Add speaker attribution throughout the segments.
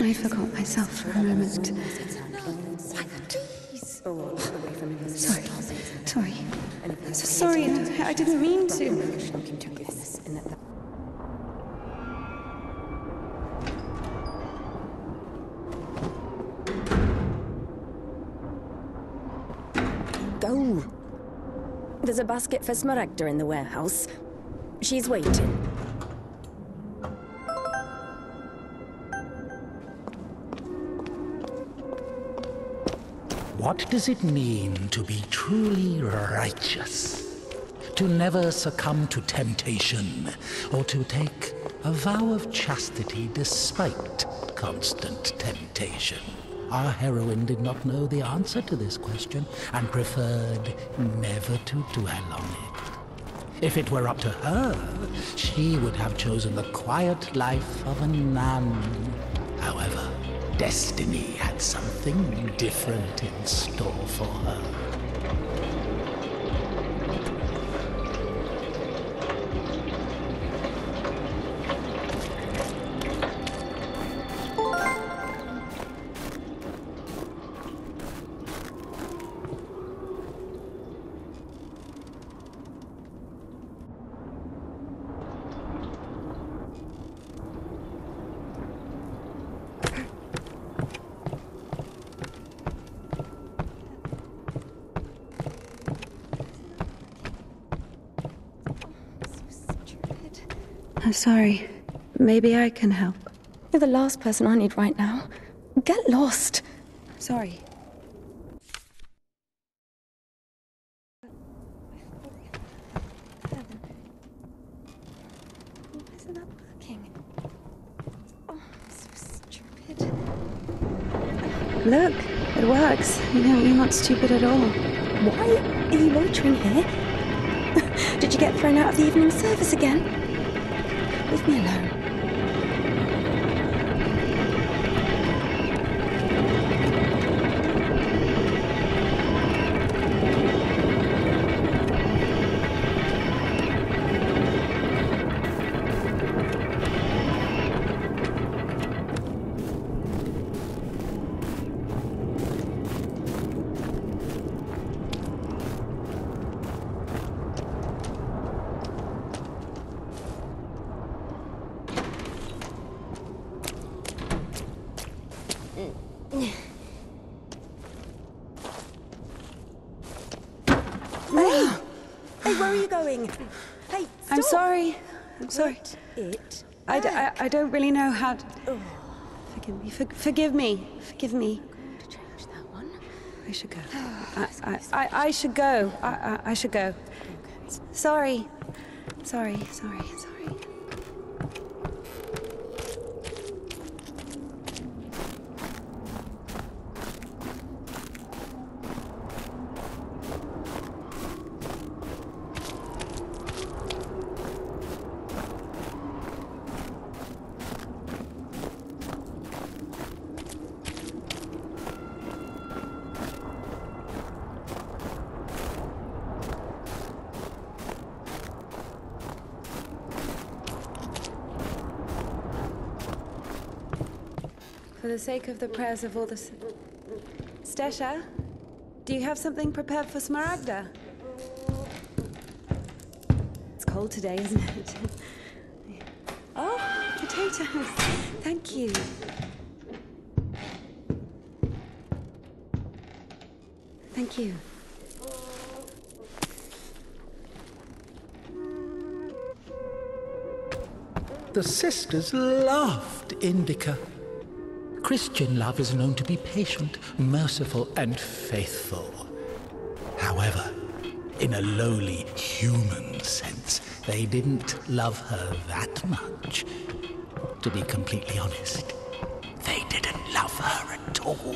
Speaker 1: I forgot myself for a moment. Sorry. Sorry, I didn't mean to.
Speaker 2: Go. There's a basket for Smaragda in the warehouse. She's waiting.
Speaker 3: What does it mean to be truly righteous? To never succumb to temptation, or to take a vow of chastity despite constant temptation? Our heroine did not know the answer to this question and preferred never to dwell on it. If it were up to her, she would have chosen the quiet life of a nun. However, destiny had something different in store for her.
Speaker 1: I'm sorry. Maybe I can help.
Speaker 2: You're the last person I need right now. Get lost.
Speaker 1: Sorry.
Speaker 2: Why isn't that working? Oh, so stupid.
Speaker 1: Look, it works. You're not stupid at all.
Speaker 2: Why are you loitering here? Did you get thrown out of the evening service again? Leave me alone. Hey, stop.
Speaker 1: I'm sorry. I don't really know how to...
Speaker 2: Oh.
Speaker 1: Forgive me. Forgive me. Forgive me.
Speaker 2: I'm going to change that one.
Speaker 1: I should go. I should go. I should go.
Speaker 2: Okay.
Speaker 1: Sorry. For the sake of the prayers of all the... Stesha, do you have something prepared for Smaragda? It's cold today, isn't it? Oh, potatoes. Thank you. Thank you.
Speaker 3: The sisters laughed Indika. Christian love is known to be patient, merciful, and faithful. However, in a lowly human sense, they didn't love her that much. To be completely honest, they didn't love her at all.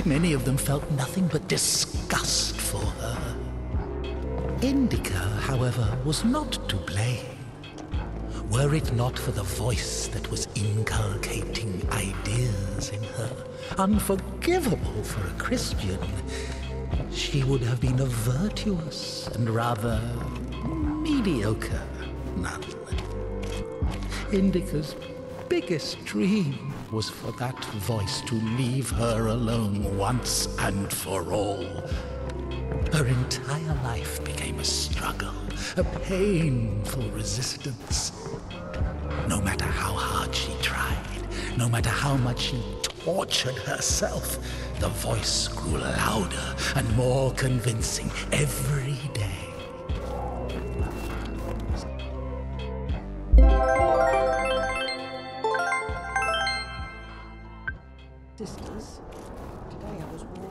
Speaker 3: Many of them felt nothing but disgust for her. Indika, however, was not to blame. Were it not for the voice that was inculcating ideas in her, unforgivable for a Christian, she would have been a virtuous and rather mediocre nun. Indika's biggest dream was for that voice to leave her alone once and for all. Her entire life became a struggle, a painful resistance. No matter how hard she tried, no matter how much she tortured herself, the voice grew louder and more convincing every day.
Speaker 4: Sisters, today I was walking.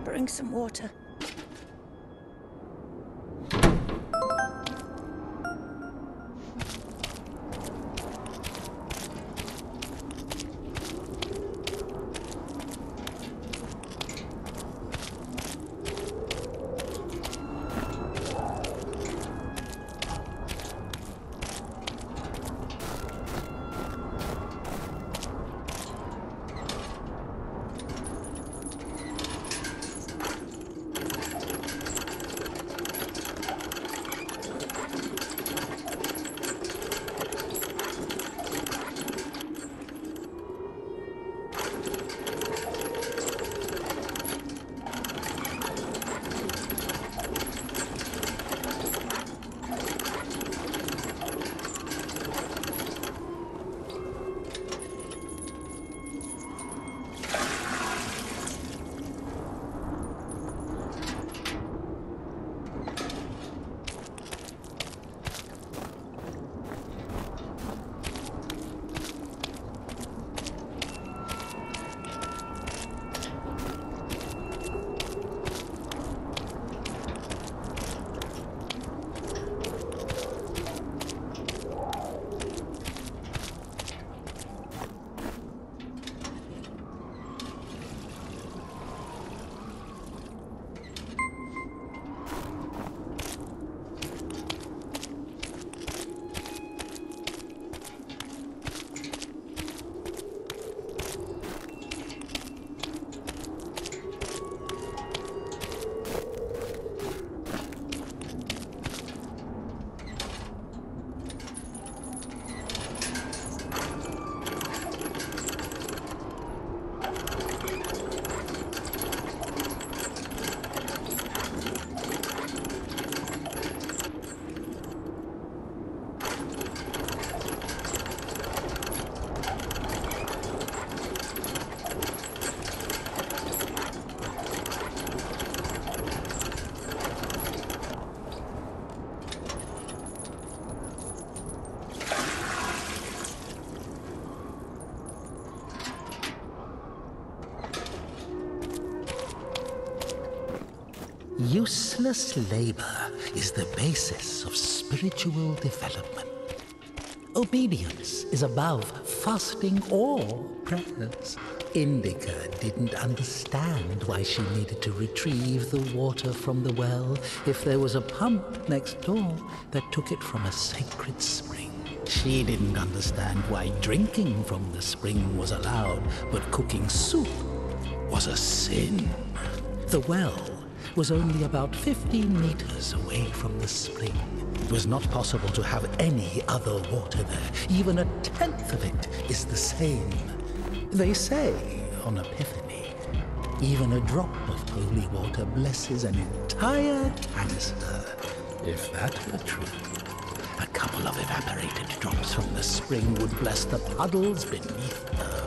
Speaker 2: Bring some water.
Speaker 3: Useless labor is the basis of spiritual development. Obedience is above fasting or prayers. Indika didn't understand why she needed to retrieve the water from the well if there was a pump next door that took it from a sacred spring. She didn't understand why drinking from the spring was allowed, but cooking soup was a sin. The well was only about 15 meters away from the spring. It was not possible to have any other water there. Even a tenth of it is the same. They say on Epiphany, even a drop of holy water blesses an entire canister. If that were true, a couple of evaporated drops from the spring would bless the puddles beneath her.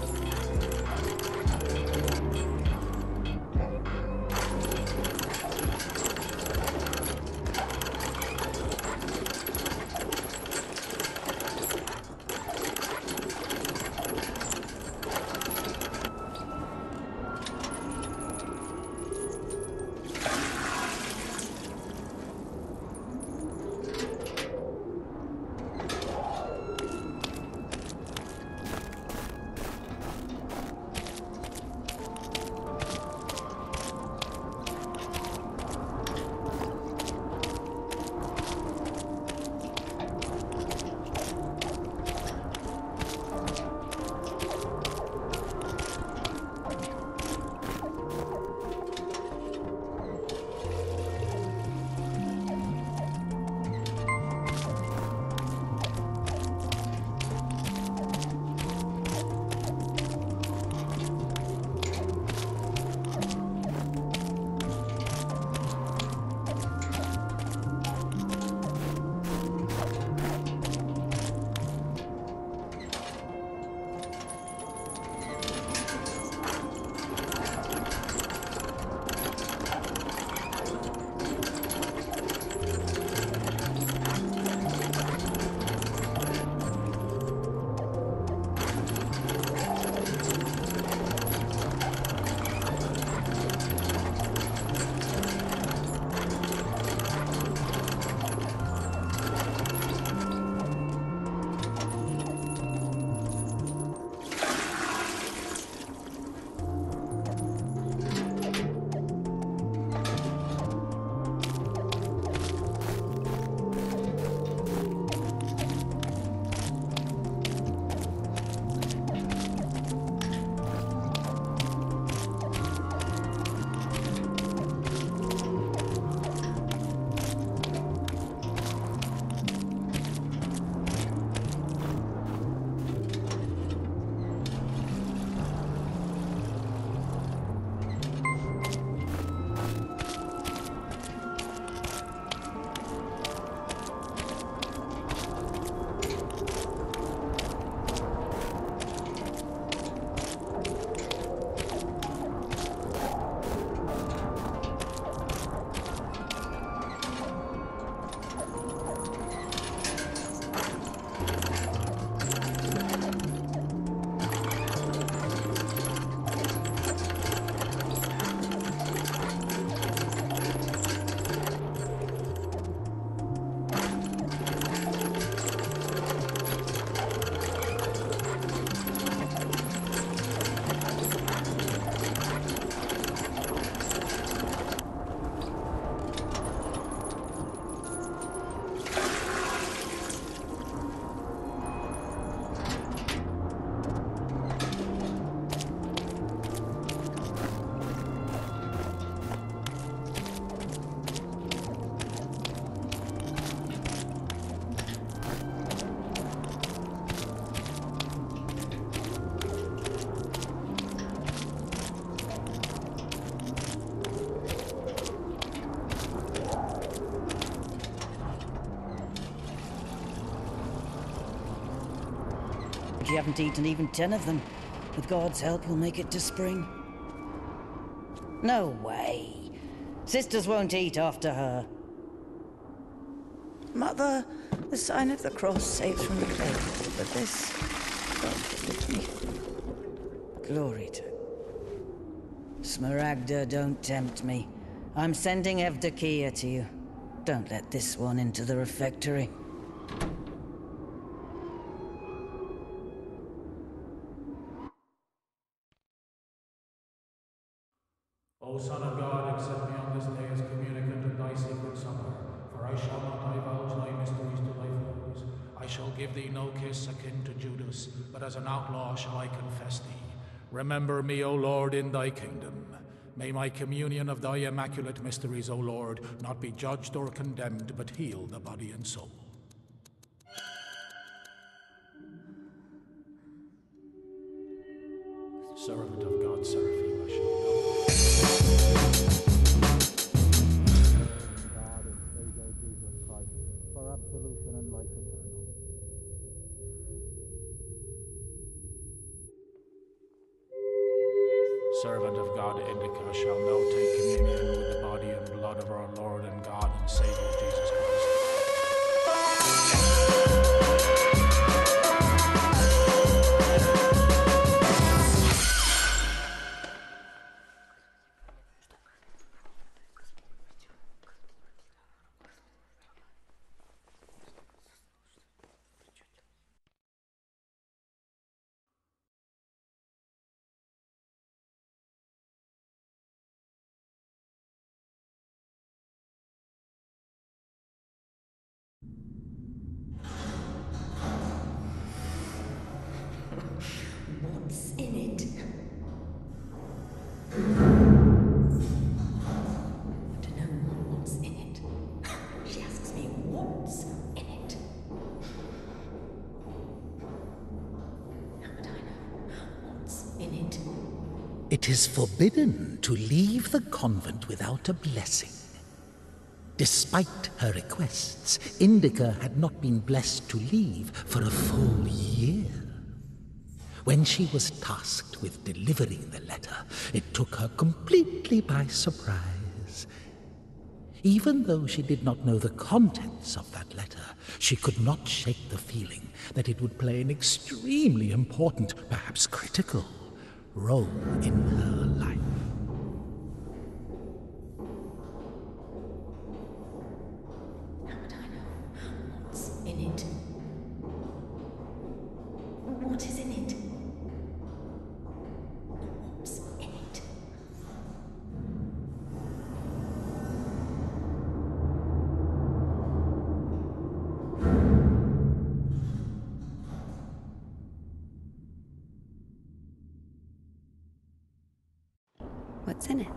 Speaker 5: You haven't eaten even 10 of them. With God's help, you'll make it to spring. No way. Sisters won't eat after her. Mother, the sign of the cross saves from the plague, but this, God forgive me. Glory to... Smaragda, don't tempt me. I'm sending Evdokia to you. Don't let this one into the refectory.
Speaker 3: O Son of God, accept me on this day as communicant of thy sacred supper, for I shall not divulge thy mysteries to thy foes. I shall give thee no kiss akin to Judas, but as an outlaw shall I confess thee. Remember me, O Lord, in thy kingdom. May my communion of thy immaculate mysteries, O Lord, not be judged or condemned, but heal the body and soul. Servant of God, Seraphim, I shall know. God and Savior Jesus Christ, for absolution and life eternal. Servant of God, Indika, shall now take communion with the body and blood of our Lord and God and Savior Jesus Christ.
Speaker 2: What's in it? I don't know what's in it. She asks me what's in it. How would I know what's in it?
Speaker 3: It is forbidden to leave the convent without a blessing. Despite her requests, Indika had not been blessed to leave for a full year. When she was tasked with delivering the letter, it took her completely by surprise. Even though she did not know the contents of that letter, she could not shake the feeling that it would play an extremely important, perhaps critical, role in her life.
Speaker 2: How would I know what's in it? What is in it? What's in it?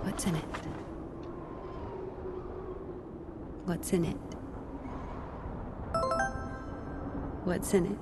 Speaker 1: What's in it? What's in it? What's in it? What's in it?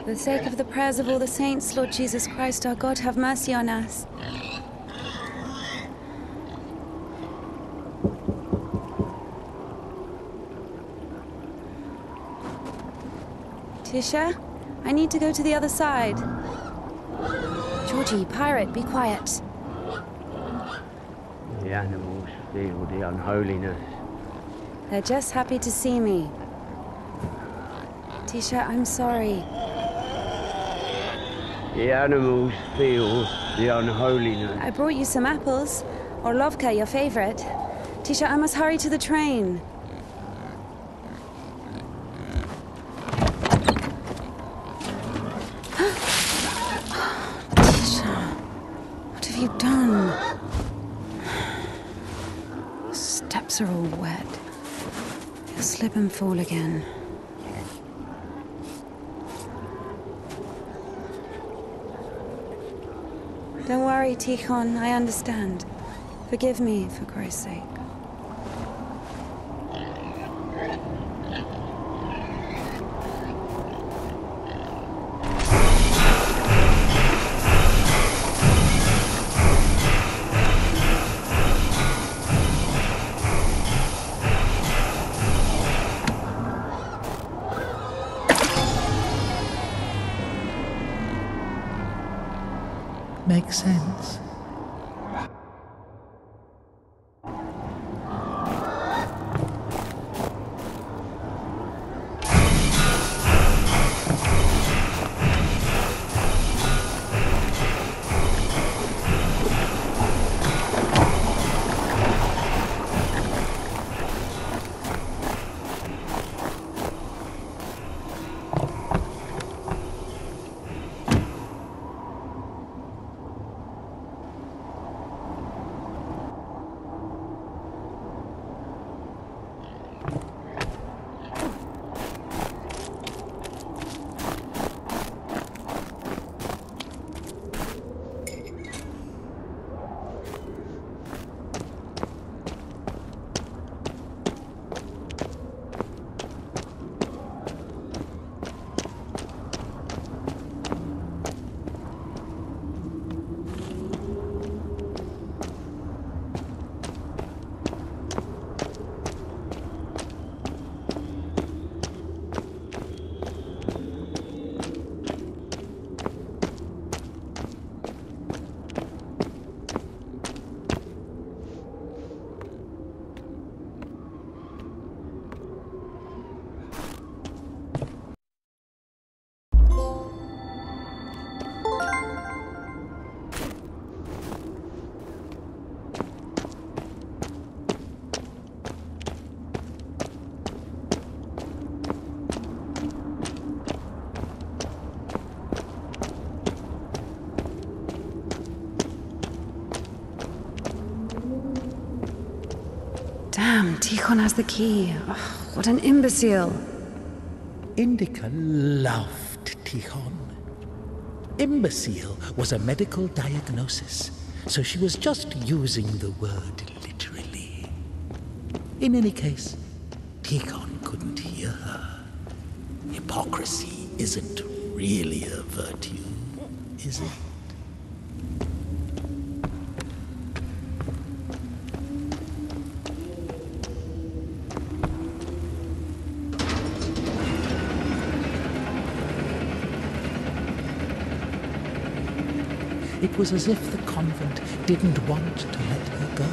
Speaker 1: For the sake of the prayers of all the saints, Lord Jesus Christ, our God, have mercy on us. Tisha, I need to go to the other side. Georgie, pirate, be quiet.
Speaker 6: The animals feel the unholiness.
Speaker 1: They're just happy to see me. Tisha, I'm sorry.
Speaker 6: The animals feel the unholiness.
Speaker 1: I brought you some apples. Orlovka, your favorite. Tisha, I must hurry to the train. Tisha, what have you done? The steps are all wet. You'll slip and fall again. Don't worry, Tihon, I understand. Forgive me, for Christ's sake.
Speaker 3: make sense?
Speaker 1: Damn, Tihon has the key. Oh, what an imbecile.
Speaker 3: Indika loved Tihon. Imbecile was a medical diagnosis, so she was just using the word literally. In any case, Tihon couldn't hear her. Hypocrisy isn't really a virtue, is it? It was as if the convent didn't want to let her go.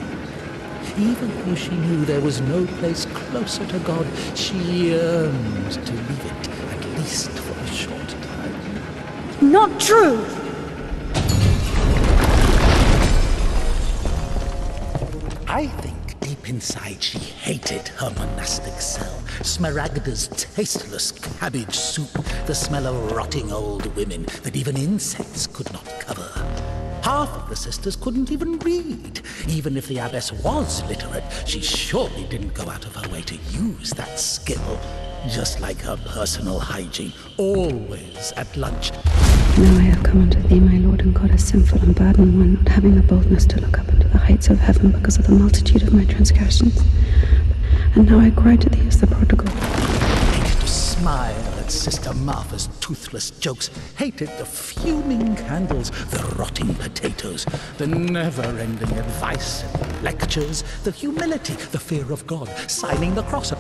Speaker 3: Even though she knew there was no place closer to God, she yearned to leave it, at least for a short time.
Speaker 2: Not true!
Speaker 3: I think deep inside she hated her monastic cell, Smaragda's tasteless cabbage soup, the smell of rotting old women that even insects could not cover. Half of the sisters couldn't even read. Even if the abbess was literate, she surely didn't go out of her way to use that skill. Just like her personal hygiene, always at lunch.
Speaker 2: Now I have come unto thee, my Lord and God, a sinful and burdened one, not having the boldness to look up into the heights of heaven because of the multitude of my transgressions. And now I cry to thee as the prodigal.
Speaker 3: Hated to smile at Sister Martha's toothless jokes, hated the fuming candles, the rotting potatoes, the never-ending advice, lectures, the humility, the fear of God, signing the cross.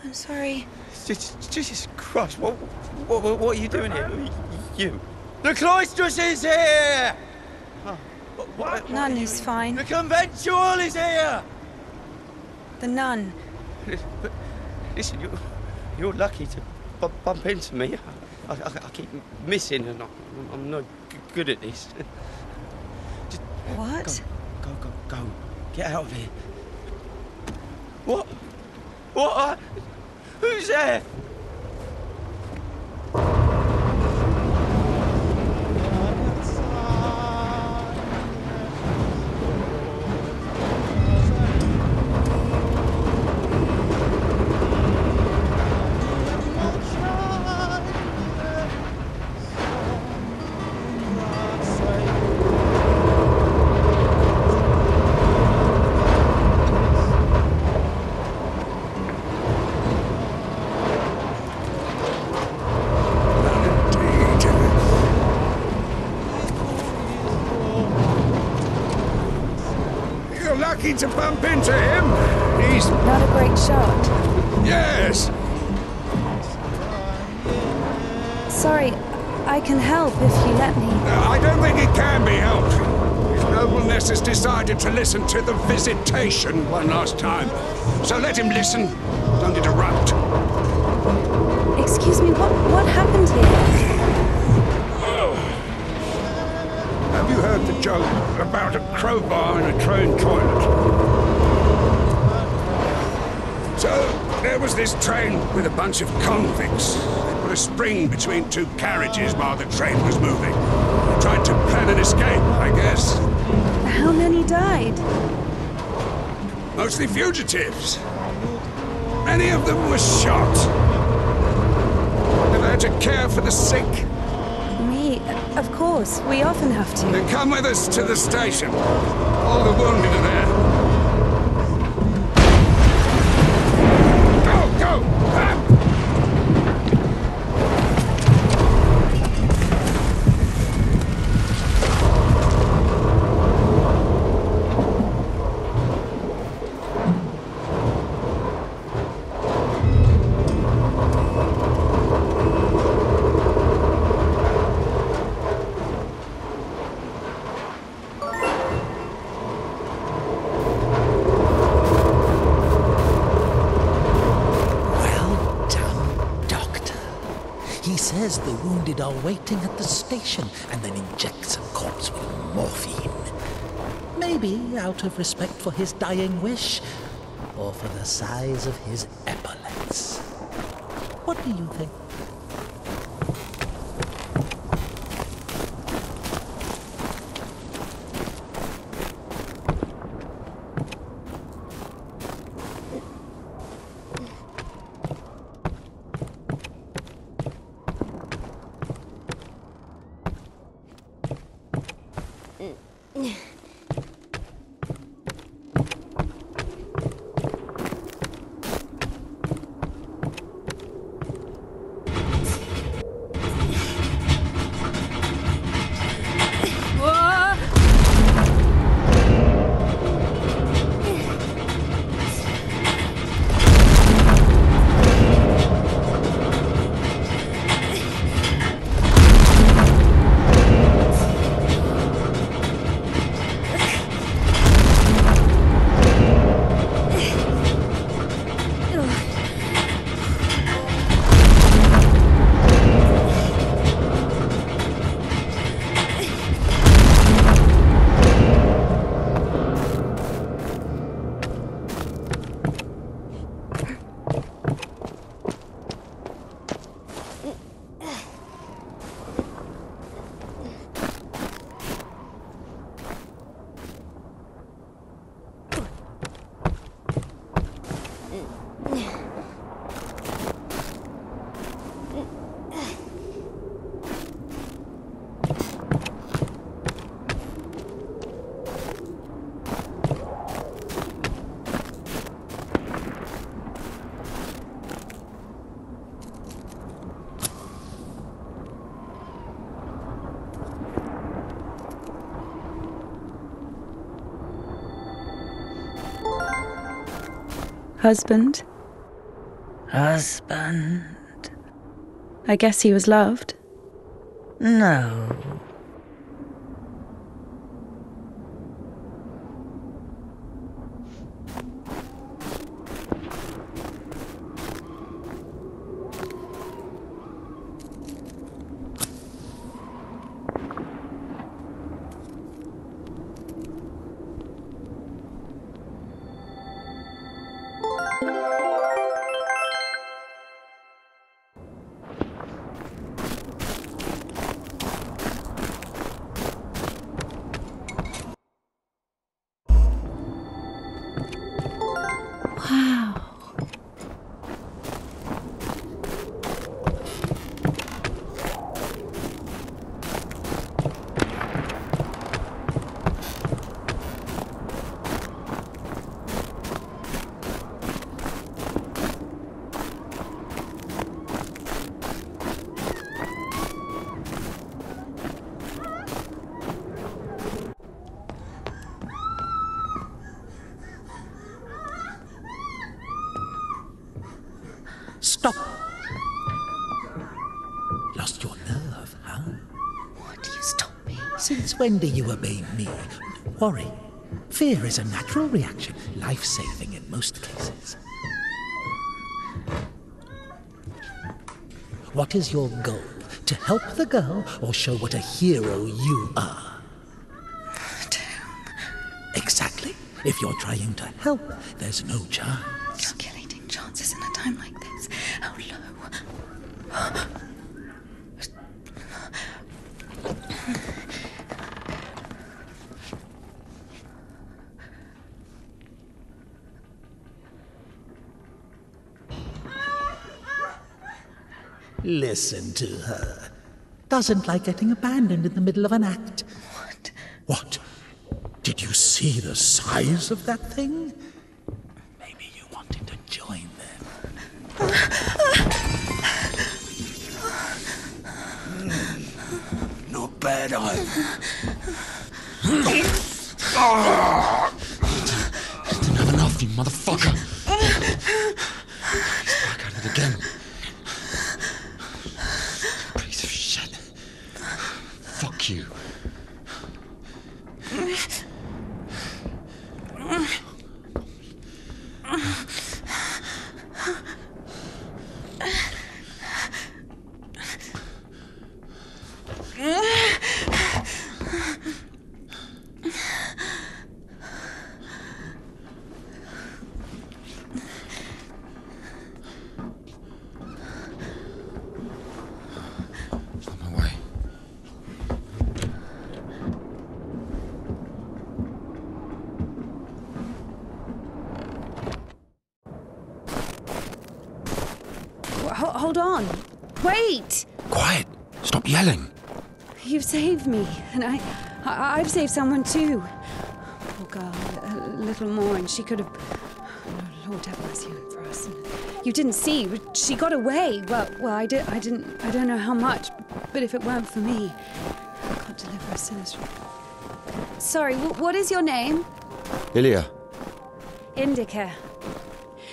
Speaker 2: I'm sorry.
Speaker 7: Jesus Christ, what are you doing here? You. The cloistress is here!
Speaker 2: Nun is fine.
Speaker 7: The conventual is here!
Speaker 2: The nun.
Speaker 7: But listen, you're lucky to bump into me. I keep missing and I'm no good at this. Just
Speaker 2: What?
Speaker 7: Go. Get out of here. What? What? Who's there?
Speaker 8: lucky to bump into him. He's...
Speaker 1: Not a great shot.
Speaker 8: Yes!
Speaker 1: Sorry, I can help if you let me.
Speaker 8: I don't think it can be helped. His nobleness has decided to listen to the visitation one last time. So let him listen. Don't interrupt.
Speaker 1: Excuse me, what happened here?
Speaker 8: Have you heard the joke about a crowbar in a train toilet? So, there was this train with a bunch of convicts. They put a spring between two carriages while the train was moving. They tried to plan an escape, I guess.
Speaker 1: How many died?
Speaker 8: Mostly fugitives. Many of them were shot. Never had to care for the sick.
Speaker 1: Me? Of course. We often have to.
Speaker 8: Then come with us to the station. All the wounded are there. Go! Ah!
Speaker 3: The wounded are waiting at the station and then injects a corpse with morphine. Maybe out of respect for his dying wish, or for the size of his epaulets. What do you think?
Speaker 1: Husband?
Speaker 5: Husband?
Speaker 1: I guess he was loved.
Speaker 5: No.
Speaker 3: Lost your nerve, huh?
Speaker 2: What? You stop me.
Speaker 3: Since when do you obey me? Don't worry. Fear is a natural reaction, life-saving in most cases. What is your goal? To help the girl, or show what a hero you are? Exactly. If you're trying to help, there's no chance.
Speaker 2: Calculating chances in a time like this. How low?
Speaker 3: Listen to her. Doesn't like getting abandoned in the middle of an act.
Speaker 2: What?
Speaker 3: What? Did you see the size of that thing? Maybe you wanted to join them.
Speaker 8: Not bad, either.
Speaker 9: Didn't have enough, you motherfucker. He's back at it again. Piece of shit. Fuck you.
Speaker 1: Hold on. Wait!
Speaker 9: Quiet. Stop yelling.
Speaker 1: You've saved me, and I've saved someone too. Poor girl, a little more, and she could have. Lord have mercy for us. You didn't see. She got away. Well, I didn't. I don't know how much, but if it weren't for me, I can't deliver a sinner's. Sorry. What is your name?
Speaker 9: Ilya.
Speaker 1: Indika.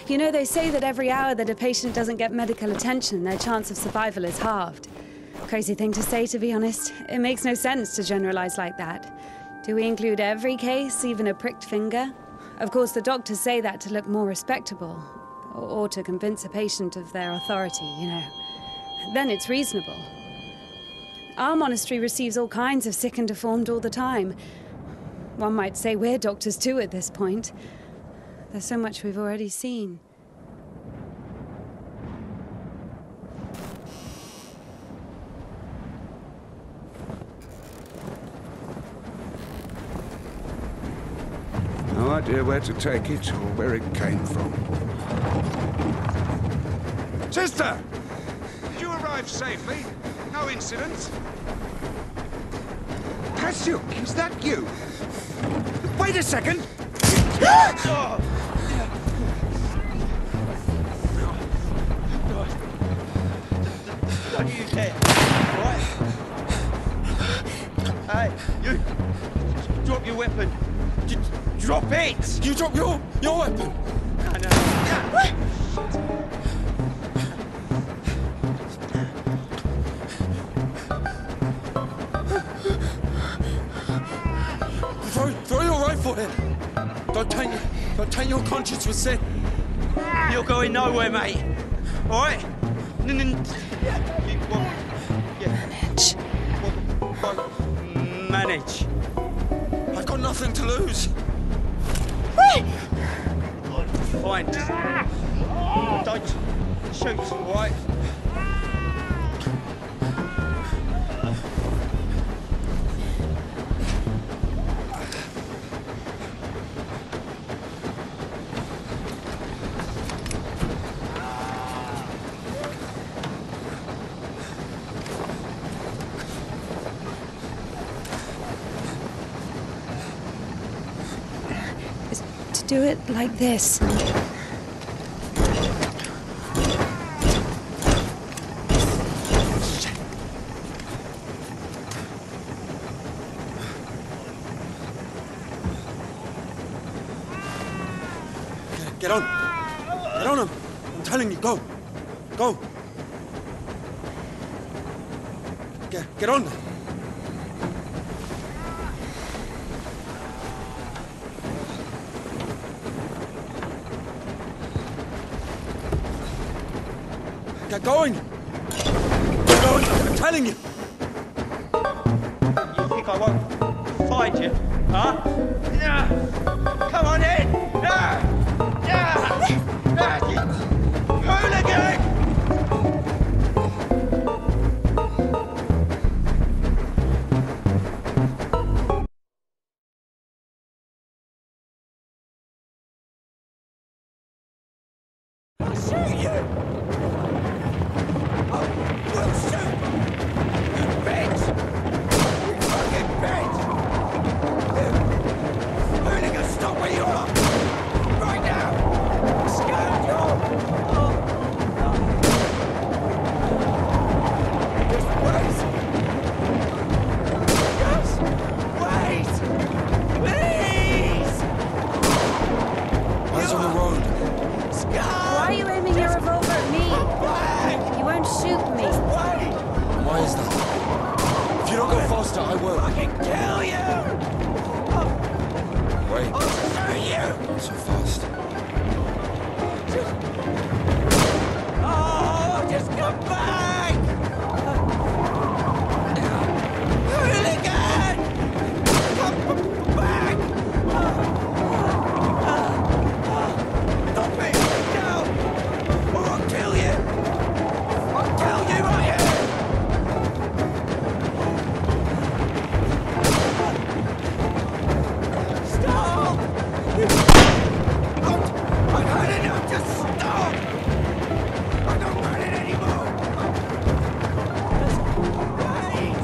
Speaker 1: You know, they say that every hour that a patient doesn't get medical attention, their chance of survival is halved. Crazy thing to say, to be honest. It makes no sense to generalize like that. Do we include every case, even a pricked finger? Of course, the doctors say that to look more respectable, or to convince a patient of their authority, you know. Then it's reasonable. Our monastery receives all kinds of sick and deformed all the time. One might say we're doctors too at this point. There's so much we've already seen.
Speaker 8: No idea where to take it or where it came from. Sister! Did you arrive safely? No incidents? Kasyuk, is that you? Wait a second!
Speaker 7: Don't you dare! Right? Hey, you! Drop your weapon! Drop it!
Speaker 9: You drop your weapon!
Speaker 7: No.
Speaker 9: Throw your rifle in! Don't taint your conscience with sin.
Speaker 7: You're going nowhere, mate. All right? Manage.
Speaker 9: I've got nothing to lose.
Speaker 7: Fine. Don't shoot, all right?
Speaker 1: Do it like this.
Speaker 9: Get on. Get on him. I'm telling you, go. Go. Get on! Get going! Get going, I'm telling you!
Speaker 7: You think I won't find you, huh? Yeah. Come on in! Yeah. Hooligan!
Speaker 8: I'll shoot you! I will shoot! You bitch! You fucking bitch! Hooligan, stop where you are! Right now! Scoundrel! Just wait! Just wait! Please!
Speaker 9: Eyes on the road.
Speaker 1: Why are you aiming your revolver at me? You won't shoot me.
Speaker 9: Why is that? If you don't go faster, I will.
Speaker 8: I can kill you!
Speaker 9: Wait.
Speaker 8: I'll shoot you!
Speaker 9: Not so fast.
Speaker 8: Oh, just come back! Hooligan! Come back! Stop it! No! Or I'll kill you! I'll kill you right here! Stop! I've had enough! Just stop! I don't want it anymore! Just wait!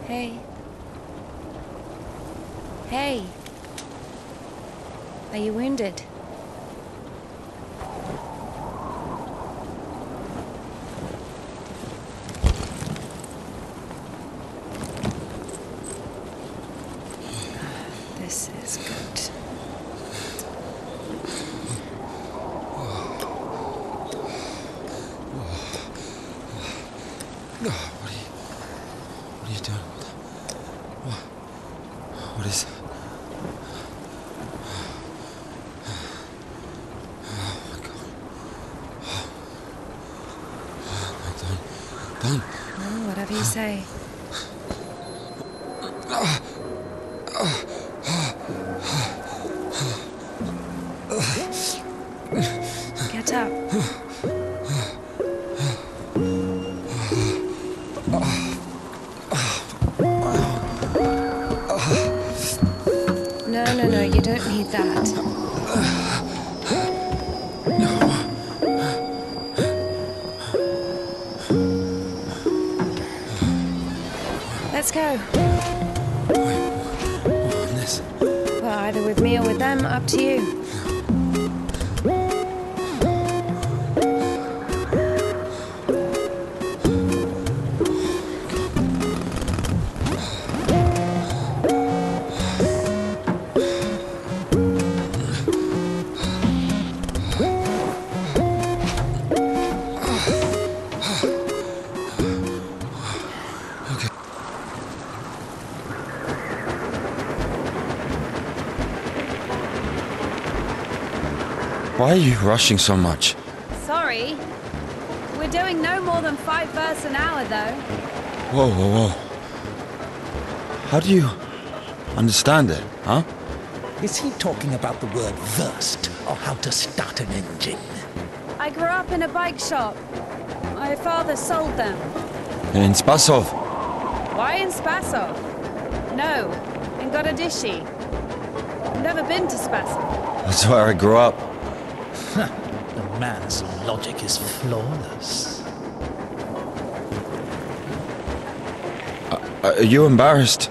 Speaker 1: Hey. Hey. Are you wounded? This is good.
Speaker 9: What are you doing? What is... Oh my God. Done.
Speaker 1: Oh, whatever you say. Get up. No, you don't need that. Let's go.
Speaker 9: This.
Speaker 1: Well, either with me or with them, up to you.
Speaker 9: Why are you rushing so much?
Speaker 1: Sorry. We're doing no more than 5 verses an hour, though.
Speaker 9: Whoa, whoa, whoa. How do you understand it, huh?
Speaker 3: Is he talking about the word versed, or how to start an engine?
Speaker 1: I grew up in a bike shop. My father sold them.
Speaker 9: In Spasov?
Speaker 1: Why in Spasov? No, in Gorodishi. I've never been to Spasov.
Speaker 9: That's where I grew up.
Speaker 3: The man's logic is flawless.
Speaker 9: Are you embarrassed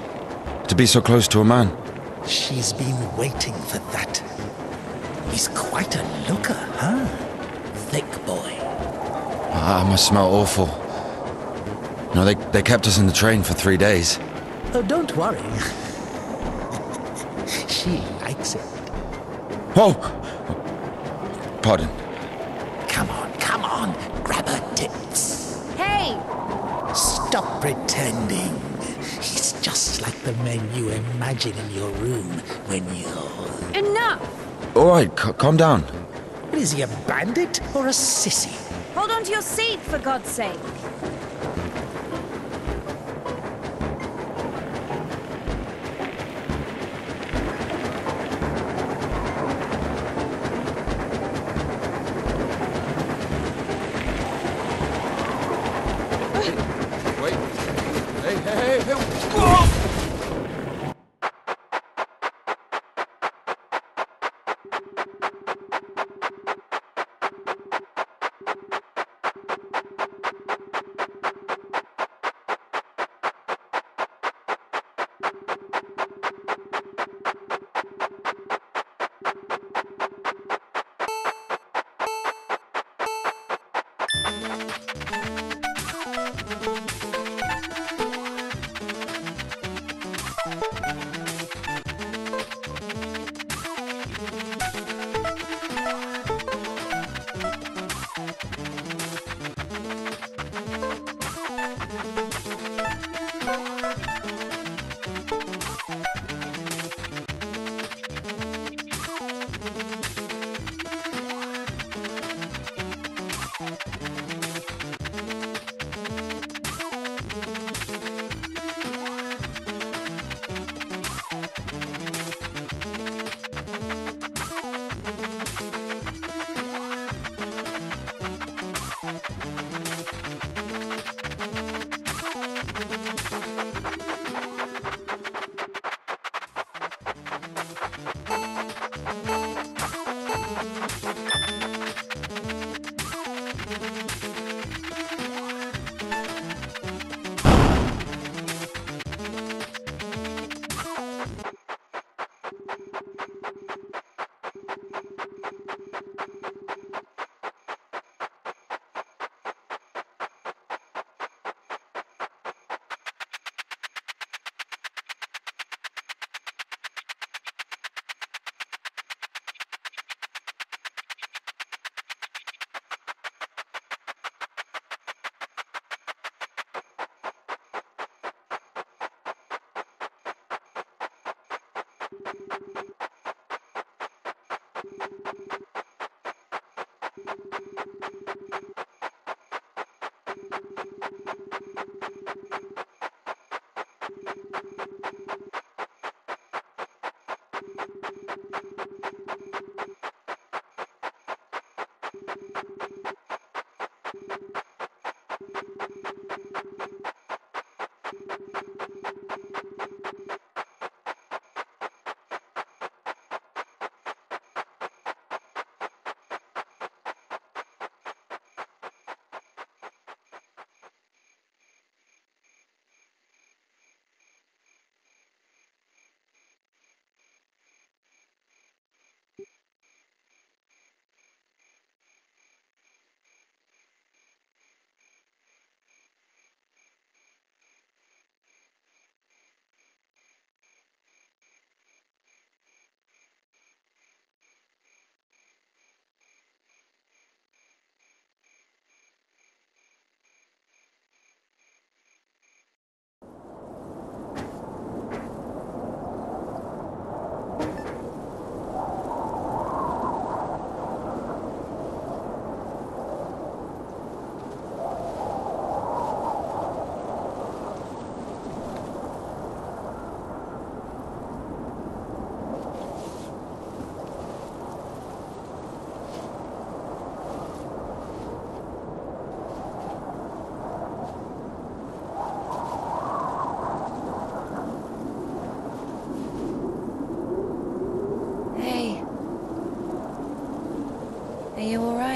Speaker 9: to be so close to a man?
Speaker 3: She's been waiting for that. He's quite a looker, huh? Thick boy.
Speaker 9: I must smell awful. No, they kept us in the train for 3 days.
Speaker 3: Oh, don't worry. She likes it.
Speaker 9: Oh! Pardon.
Speaker 3: Come on, grab her tits.
Speaker 1: Hey!
Speaker 3: Stop pretending. He's just like the men you imagine in your room when you're...
Speaker 1: Enough!
Speaker 9: All right, calm down.
Speaker 3: Is he a bandit or a sissy?
Speaker 1: Hold on to your seat, for God's sake.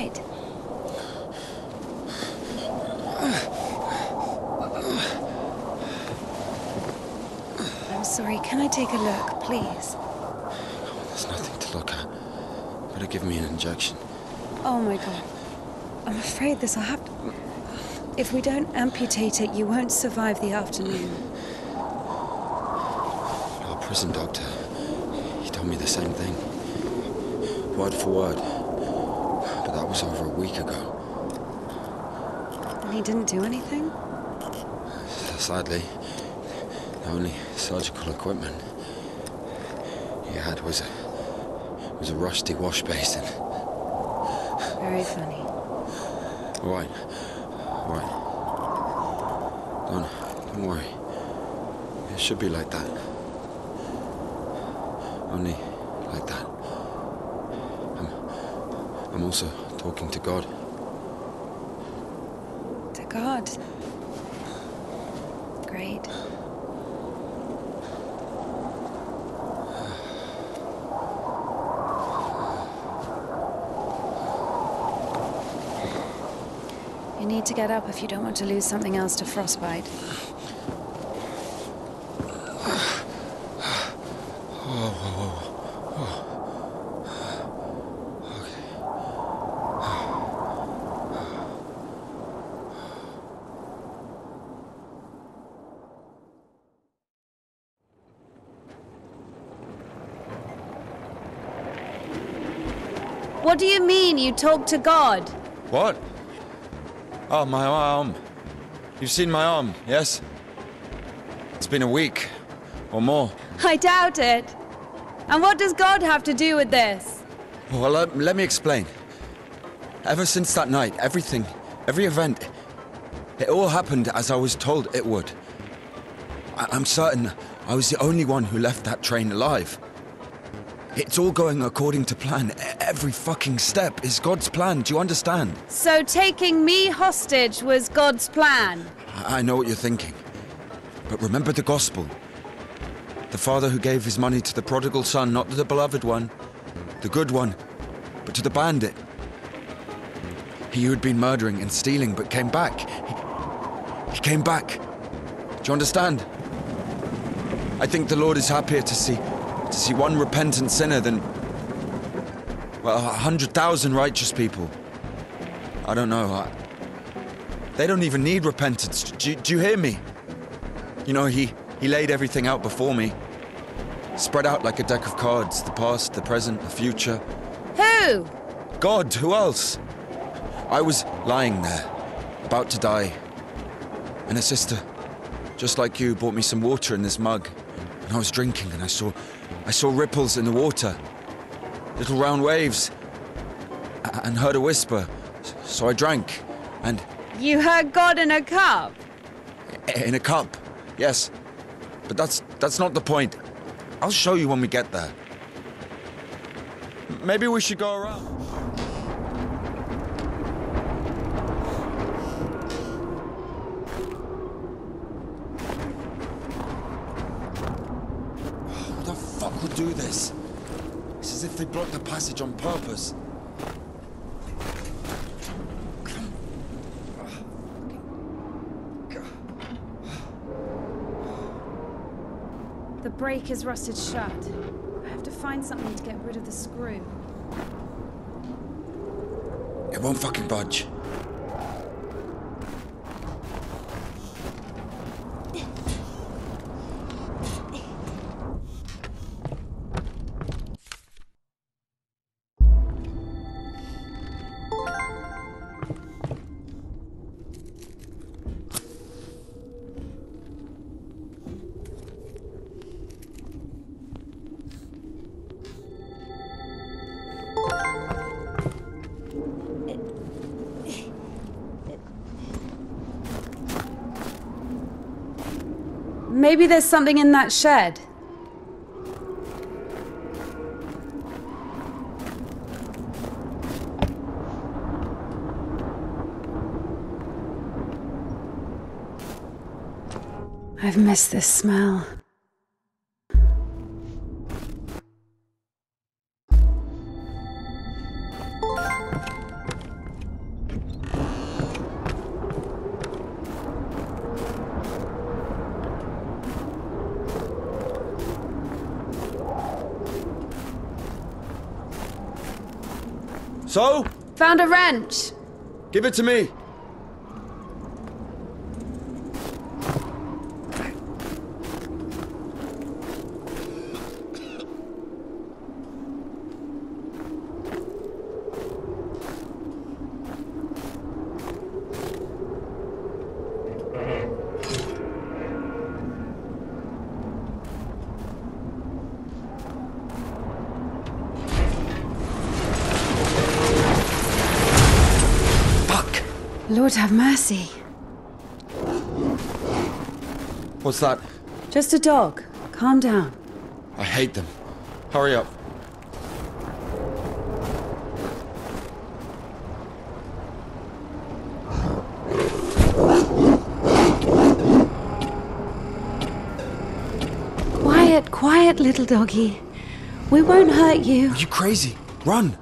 Speaker 1: right. I'm sorry, can I take a look, please?
Speaker 9: There's nothing to look at. Better give me an injection.
Speaker 1: Oh my god. I'm afraid this will have to... If we don't amputate it, you won't survive the afternoon.
Speaker 9: Our prison doctor, he told me the same thing. Word for word. But that was over a week ago.
Speaker 1: And he didn't do anything?
Speaker 9: Sadly, the only surgical equipment he had was a rusty wash basin.
Speaker 1: Very funny.
Speaker 9: All right. Don't worry. It should be like that. Only like that. I'm also talking to God.
Speaker 1: To God. Great. You need to get up if you don't want to lose something else to frostbite. What do you mean, you talk to God?
Speaker 9: What? Oh, my arm. You've seen my arm, yes? It's been a week, or more.
Speaker 1: I doubt it. And what does God have to do with this?
Speaker 9: Well, let me explain. Ever since that night, every event, it all happened as I was told it would. I'm certain I was the only one who left that train alive. It's all going according to plan. Every fucking step is God's plan, do you understand?
Speaker 1: So taking me hostage was God's plan?
Speaker 9: I know what you're thinking. But remember the gospel. The father who gave his money to the prodigal son, not to the beloved one, the good one, but to the bandit. He who had been murdering and stealing but came back. He came back. Do you understand? I think the Lord is happier to see one repentant sinner than, well, 100,000 righteous people. I don't know. They don't even need repentance. Do you hear me? You know, he laid everything out before me. Spread out like a deck of cards. The past, the present, the future.
Speaker 1: Who?
Speaker 9: God, who else? I was lying there, about to die. And a sister, just like you, brought me some water in this mug. And I was drinking and I saw ripples in the water. Little round waves. And heard a whisper. So I drank. And...
Speaker 1: You heard God in a cup?
Speaker 9: In a cup, yes. But that's not the point. I'll show you when we get there. Maybe we should go around. Who the fuck would do this? It's as if they blocked the passage on purpose.
Speaker 1: The brake is rusted shut. I have to find something to get rid of the screw.
Speaker 9: It won't fucking budge.
Speaker 1: Maybe there's something in that shed. I've missed this smell.
Speaker 9: So?
Speaker 1: Found a wrench.
Speaker 9: Give it to me.
Speaker 1: Lord have mercy.
Speaker 9: What's that?
Speaker 1: Just a dog. Calm down.
Speaker 9: I hate them. Hurry up.
Speaker 1: Quiet, quiet, little doggy. We won't hurt you.
Speaker 9: Are you crazy? Run!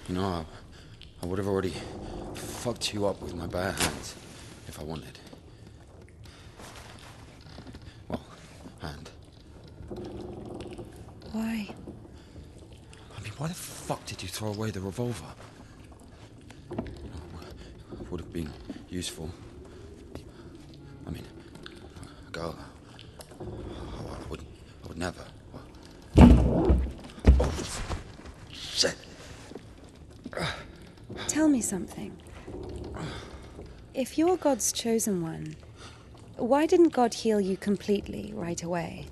Speaker 9: You know, I would have already fucked you up with my bare hands if I wanted. Well, hand.
Speaker 1: Why?
Speaker 9: I mean, why the fuck did you throw away the revolver? Would have been useful. I mean, a girl. I would never. Oh, shit.
Speaker 1: Tell me something. If you're God's chosen one, why didn't God heal you completely right away?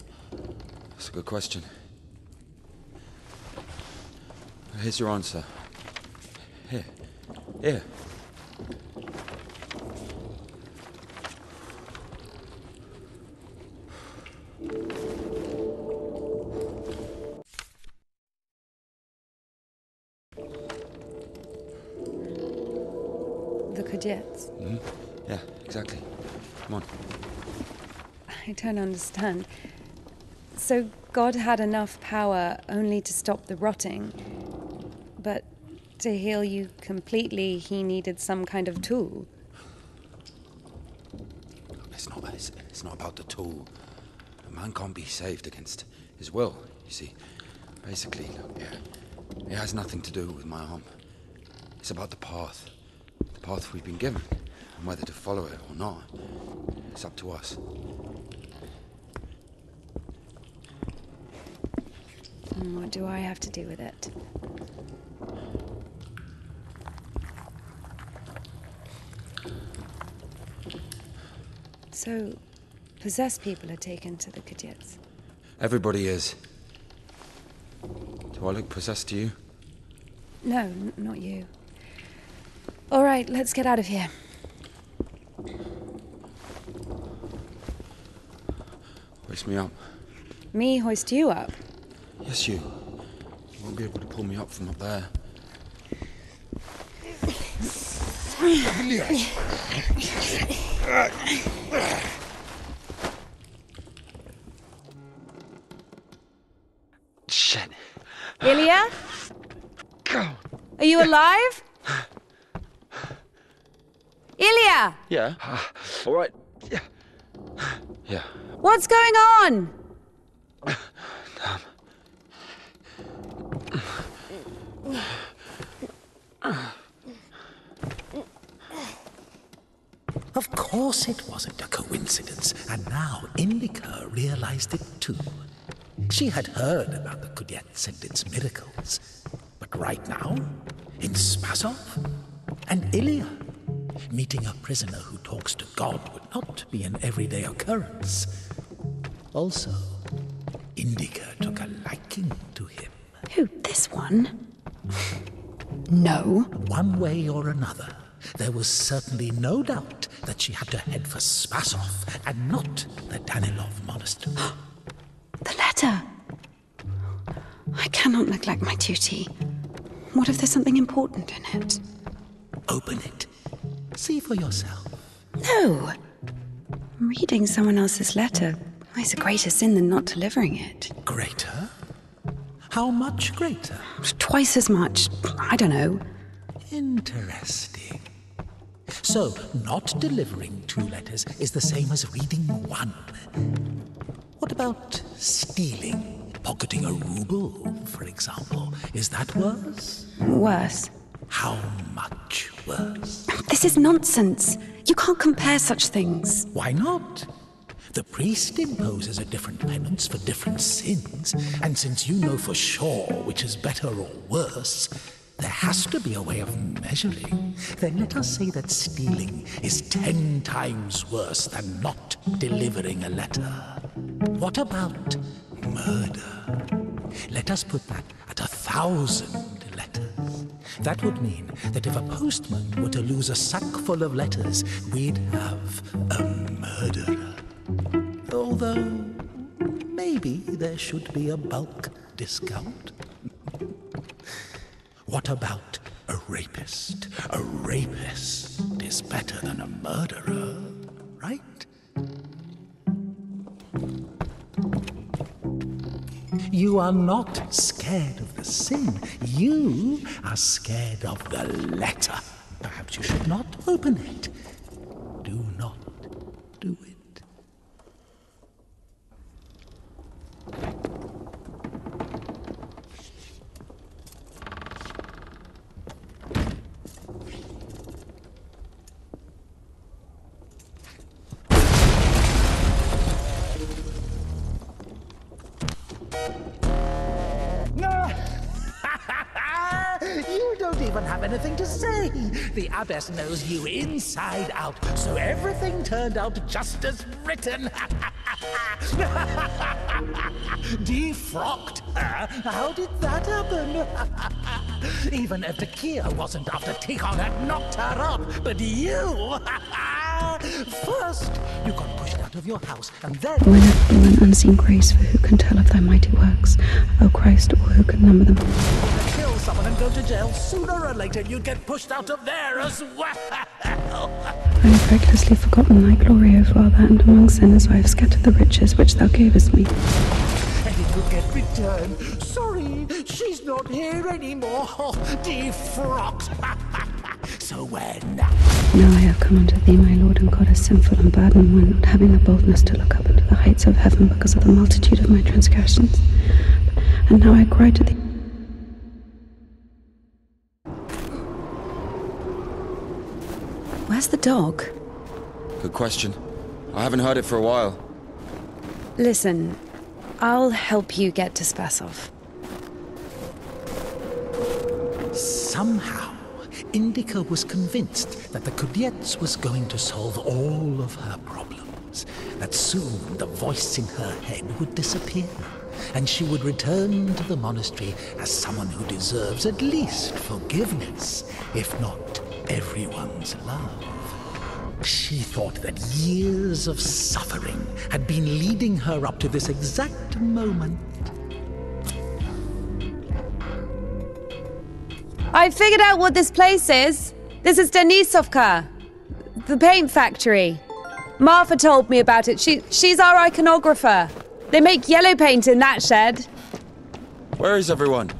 Speaker 9: That's a good question. Here's your answer. Here. Here.
Speaker 1: The Kudets.
Speaker 9: Mm-hmm. Yeah, exactly. Come on.
Speaker 1: I don't understand. So God had enough power only to stop the rotting, but to heal you completely, he needed some kind of tool.
Speaker 9: It's not about the tool. A man can't be saved against his will, you see. Basically, look, it has nothing to do with my arm. It's about the path. The path we've been given. And whether to follow it or not, it's up to us.
Speaker 1: And what do I have to do with it? So, possessed people are taken to the Kudets?
Speaker 9: Everybody is. Do I look possessed to you?
Speaker 1: No, not you. All right, let's get out of here.
Speaker 9: Hoist me up.
Speaker 1: Me hoist you up?
Speaker 9: Yes, you. You won't be able to pull me up from up there. Shit.
Speaker 1: Ilya?
Speaker 9: Go.
Speaker 1: Are you alive? Ilya!
Speaker 9: Yeah. All right. Yeah. Yeah.
Speaker 1: What's going on?
Speaker 9: Damn.
Speaker 3: Of course it wasn't a coincidence, and now Indika realized it too. She had heard about the Kudets and its miracles, but right now, in Spasov and Ilya, meeting a prisoner who talks to God would not be an everyday occurrence. Also, Indika took a liking to him.
Speaker 2: Who, this one? No.
Speaker 3: One way or another, there was certainly no doubt that she had to head for Spasov and not the Danilov Monastery.
Speaker 2: The letter. I cannot neglect my duty. What if there's something important in it?
Speaker 3: Open it. See for yourself.
Speaker 2: No. Reading someone else's letter,
Speaker 1: It's a greater sin than not delivering it.
Speaker 3: Greater? How much greater?
Speaker 1: Twice as much. I don't know.
Speaker 3: Interesting. So, not delivering 2 letters is the same as reading 1. What about stealing? Pocketing a ruble, for example. Is that worse?
Speaker 1: Worse.
Speaker 3: How much worse?
Speaker 1: This is nonsense. You can't compare such things.
Speaker 3: Why not? The priest imposes a different penance for different sins, and since you know for sure which is better or worse, there has to be a way of measuring. Then let us say that stealing is 10 times worse than not delivering a letter. What about murder? Let us put that at 1,000 letters. That would mean that if a postman were to lose a sack full of letters, we'd have a murderer. Although, maybe there should be a bulk discount. What about a rapist? A rapist is better than a murderer, right? You are not scared of the sin. You are scared of the letter. Perhaps you should not open it. Do not do it. You don't even have anything to say. The abbess knows you inside out, so everything turned out just as written. Defrocked her? How did that happen? Even Indika wasn't after Tihon had knocked her up, but you! First, you got pushed out of your house, and then...
Speaker 2: Whenever through an unseen grace, for who can tell of thy mighty works, O Christ, or who can number them?
Speaker 3: Kill someone and go to jail, sooner or later you'd get pushed out of there as well.
Speaker 2: I have recklessly forgotten thy glory, O Father, and among sinners I have scattered the riches which thou gavest me.
Speaker 3: And it will get returned. Sorry, she's not here anymore. Defrocked. So when?
Speaker 2: Now I have come unto thee, my Lord and God, a sinful and burdened one, not having the boldness to look up into the heights of heaven because of the multitude of my transgressions. And now I cry to thee.
Speaker 1: Where's the dog?
Speaker 9: Good question. I haven't heard it for a while.
Speaker 1: Listen, I'll help you get to Spasov.
Speaker 3: Somehow, Indika was convinced that the Kudiets was going to solve all of her problems, that soon the voice in her head would disappear, and she would return to the monastery as someone who deserves at least forgiveness, if not everyone's love. She thought that years of suffering had been leading her up to this exact moment.
Speaker 1: I figured out what this place is. This is Denisovka, the paint factory. Martha told me about it. She's our iconographer. They make yellow paint in that shed.
Speaker 9: Where is everyone?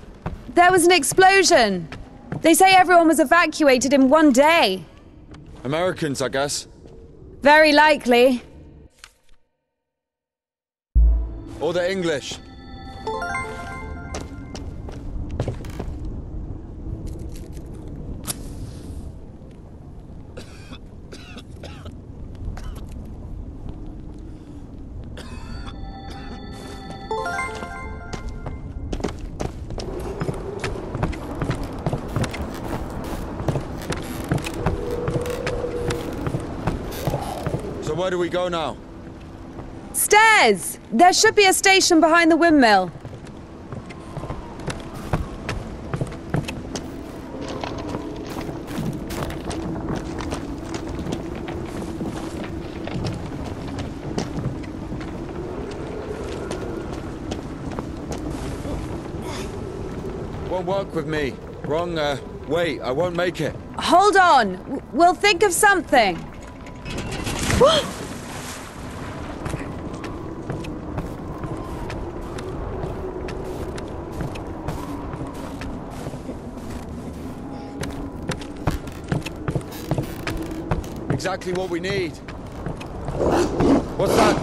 Speaker 1: There was an explosion. They say everyone was evacuated in one day.
Speaker 9: Americans, I guess.
Speaker 1: Very likely.
Speaker 9: Or the English. Where do we go now?
Speaker 1: Stairs! There should be a station behind the windmill.
Speaker 9: Won't work with me. Wrong, wait, I won't make it.
Speaker 1: Hold on. We'll think of something.
Speaker 9: exactly what we need. What's that?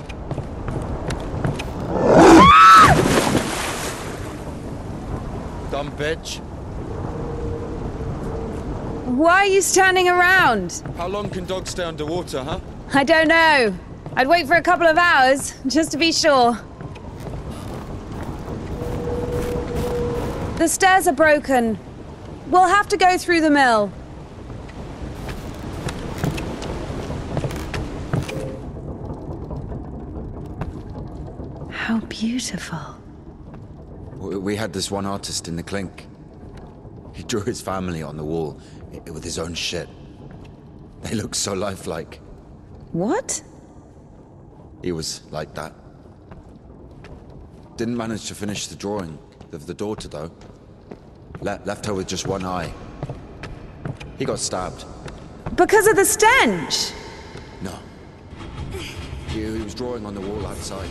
Speaker 9: Dumb bitch.
Speaker 1: Why are you standing around?
Speaker 9: How long can dogs stay underwater, huh?
Speaker 1: I don't know. I'd wait for a couple of hours, just to be sure. The stairs are broken. We'll have to go through the mill. How beautiful.
Speaker 9: We had this one artist in the clink. He drew his family on the wall with his own shit. They look so lifelike.
Speaker 1: What?
Speaker 9: He was like that. Didn't manage to finish the drawing of the daughter, though. Left her with just one eye. He got stabbed.
Speaker 1: Because of the stench?
Speaker 9: No. He was drawing on the wall outside.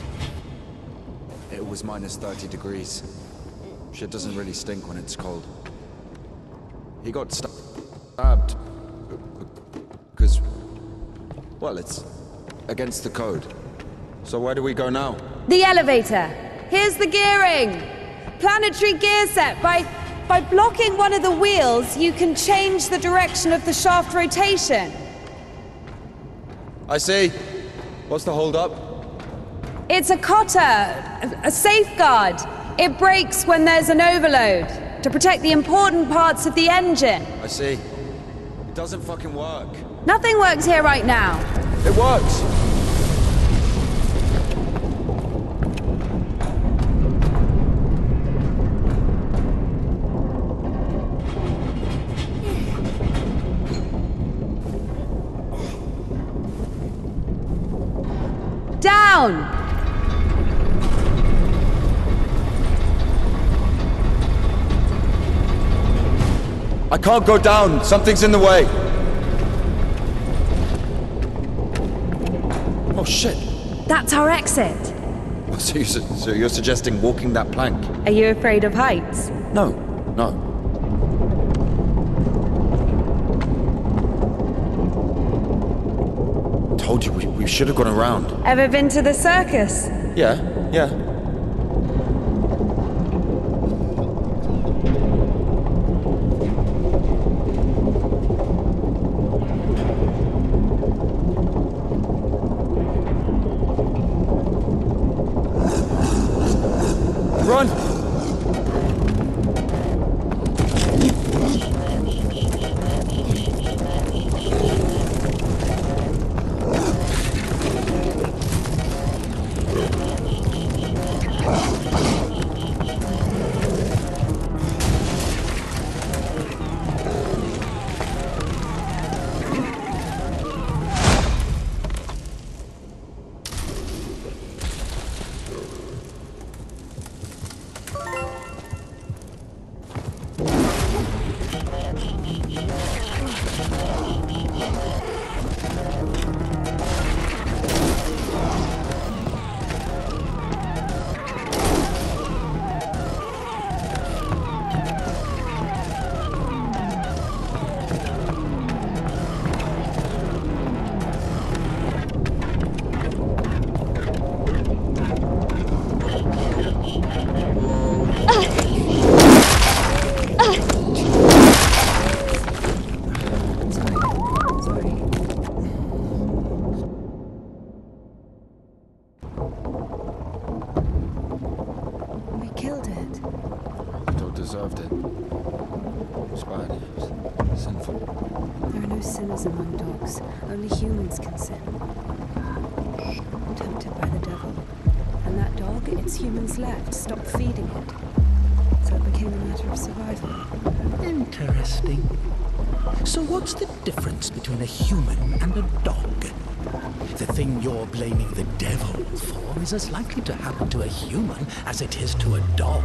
Speaker 9: It was minus 30 degrees. Shit doesn't really stink when it's cold. He got stabbed because, well, it's against the code. So where do we go now?
Speaker 1: The elevator. Here's the gearing. Planetary gear set. By blocking one of the wheels, you can change the direction of the shaft rotation.
Speaker 9: I see. What's the hold up?
Speaker 1: It's a cotter, a safeguard. It breaks when there's an overload, to protect the important parts of the engine.
Speaker 9: I see. It doesn't fucking work.
Speaker 1: Nothing works here right now.
Speaker 9: It works!
Speaker 1: Down!
Speaker 9: I can't go down. Something's in the way. Oh, shit.
Speaker 1: That's our exit.
Speaker 9: So you're suggesting walking that plank?
Speaker 1: Are you afraid of heights?
Speaker 9: No. Told you we should have gone around.
Speaker 1: Ever been to the circus?
Speaker 9: Yeah. Run! Deserved it. It was bad. It was sinful.
Speaker 2: There are no sinners among dogs. Only humans can sin. Tempted by the devil. And that dog, its humans left, stopped feeding it. So it became a matter of survival.
Speaker 3: Interesting. So what's the difference between a human and a dog? The thing you're blaming the devil for is as likely to happen to a human as it is to a dog.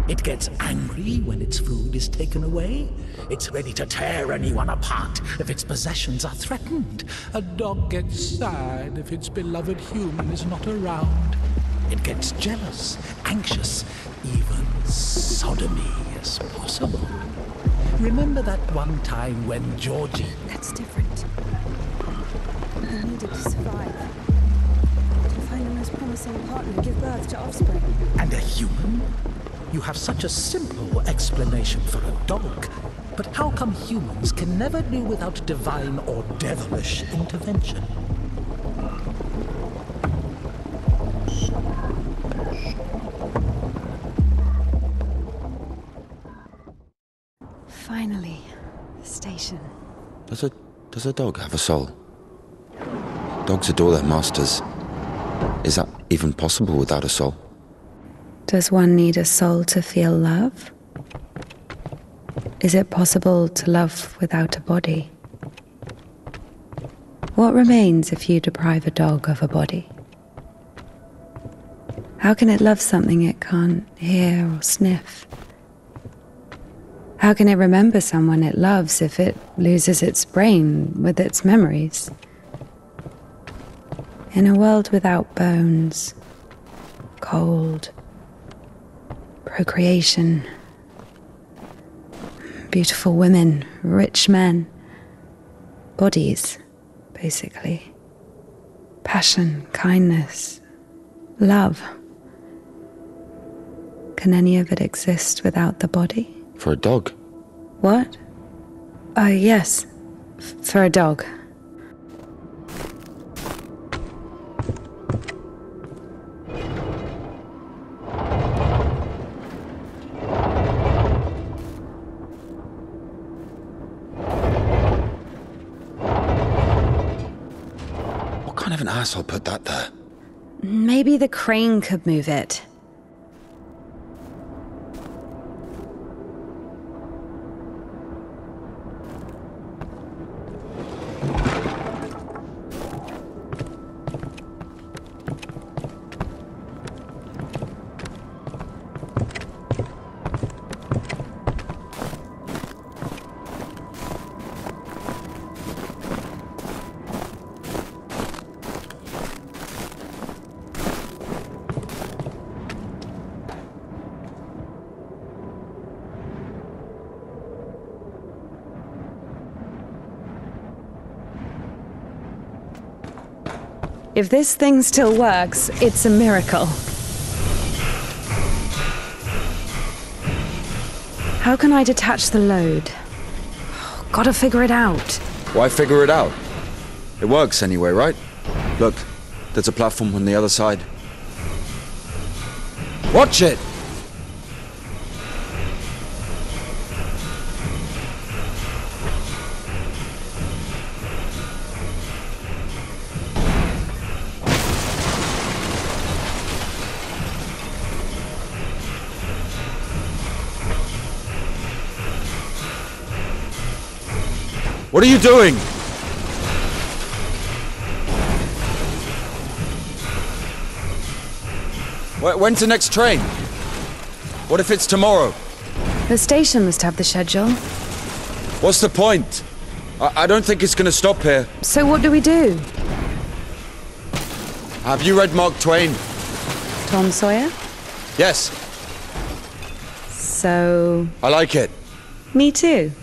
Speaker 3: It gets angry when its food is taken away. It's ready to tear anyone apart if its possessions are threatened. A dog gets sad if its beloved human is not around. It gets jealous, anxious, even sodomy is possible. Remember that one time when Georgie...
Speaker 2: That's different.
Speaker 1: needed to survive. To find the most promising partner, give birth to offspring.
Speaker 3: And a human? You have such a simple explanation for a dog. But how come humans can never do without divine or devilish intervention?
Speaker 1: Finally, the station.
Speaker 9: Does a dog have a soul? Dogs adore their masters. Is that even possible without a soul?
Speaker 2: Does one need a soul to feel love? Is it possible to love without a body? What remains if you deprive a dog of a body? How can it love something it can't hear or sniff? How can it remember someone it loves if it loses its brain with its memories? In a world without bones, cold, procreation, beautiful women, rich men, bodies, basically. Passion, kindness, love. Can any of it exist without the body?
Speaker 9: For a dog?
Speaker 2: What? Yes. For a dog.
Speaker 9: What kind of an asshole put that there?
Speaker 1: Maybe the crane could move it. If this thing still works, it's a miracle. How can I detach the load? Gotta figure it out.
Speaker 9: Why figure it out? It works anyway, right? Look, there's a platform on the other side. Watch it! What are you doing? When's the next train? What if it's tomorrow?
Speaker 1: The station must have the schedule.
Speaker 9: What's the point? I don't think it's gonna stop here.
Speaker 1: So what do we do?
Speaker 9: Have you read Mark Twain?
Speaker 1: Tom Sawyer?
Speaker 9: Yes.
Speaker 1: So...
Speaker 9: I like it.
Speaker 1: Me too.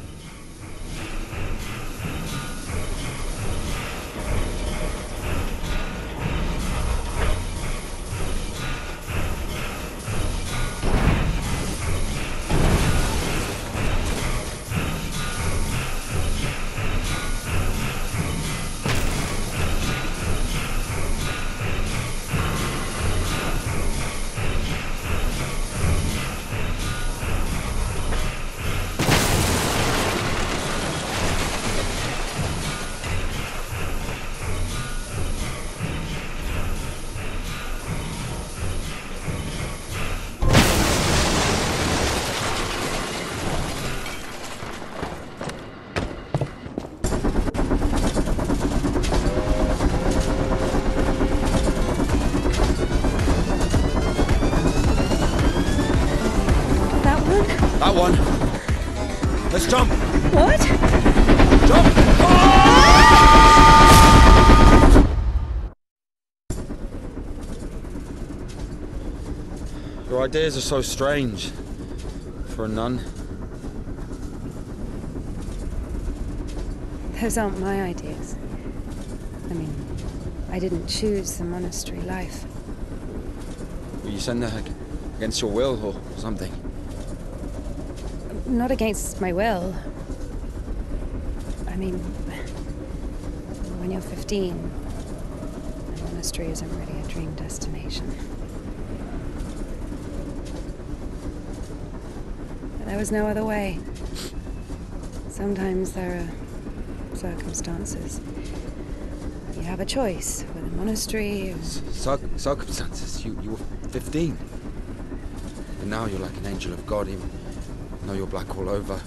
Speaker 9: That one. Let's jump.
Speaker 1: What?
Speaker 9: Jump! Your ideas are so strange. For a nun.
Speaker 1: Those aren't my ideas. I mean, I didn't choose the monastery life.
Speaker 9: Were you sent there against your will or something?
Speaker 1: Not against my will. I mean, when you're 15, a monastery isn't really a dream destination. But there was no other way. Sometimes there are circumstances. You have a choice with a monastery or...
Speaker 9: Circumstances? You were 15. And now you're like an angel of God, even though you're black all over.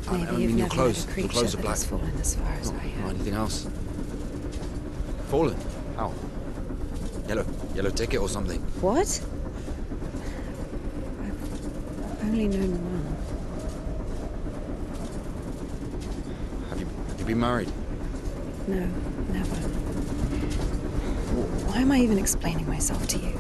Speaker 9: I mean, your clothes are black.
Speaker 1: Fallen as far as I am.
Speaker 9: Or anything else? Fallen? How? Yellow ticket or something?
Speaker 1: What? I've only known one.
Speaker 9: Have you been married?
Speaker 1: No, never. Why am I even explaining myself to you?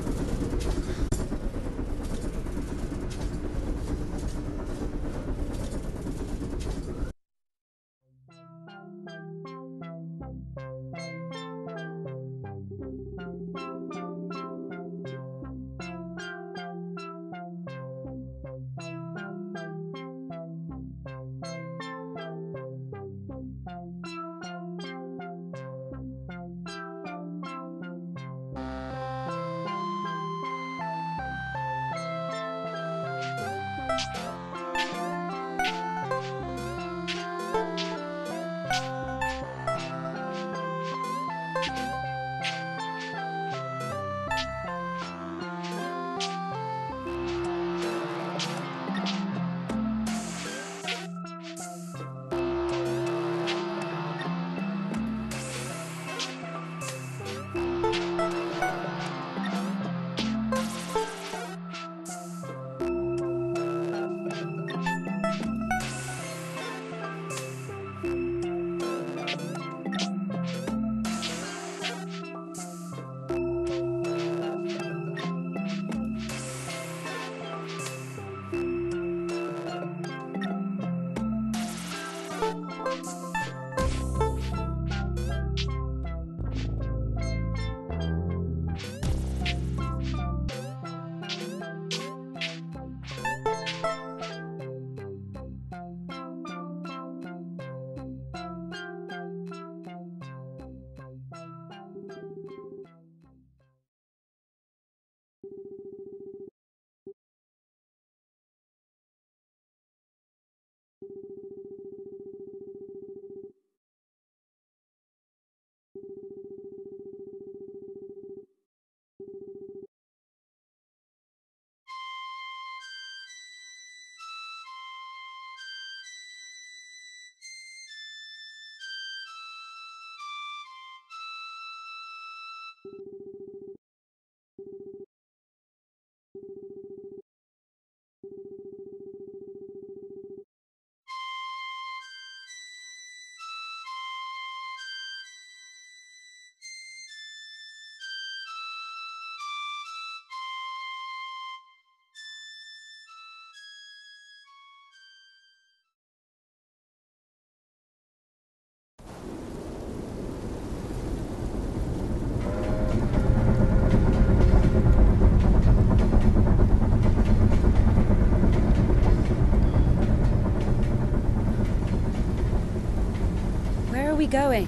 Speaker 1: Where are we going?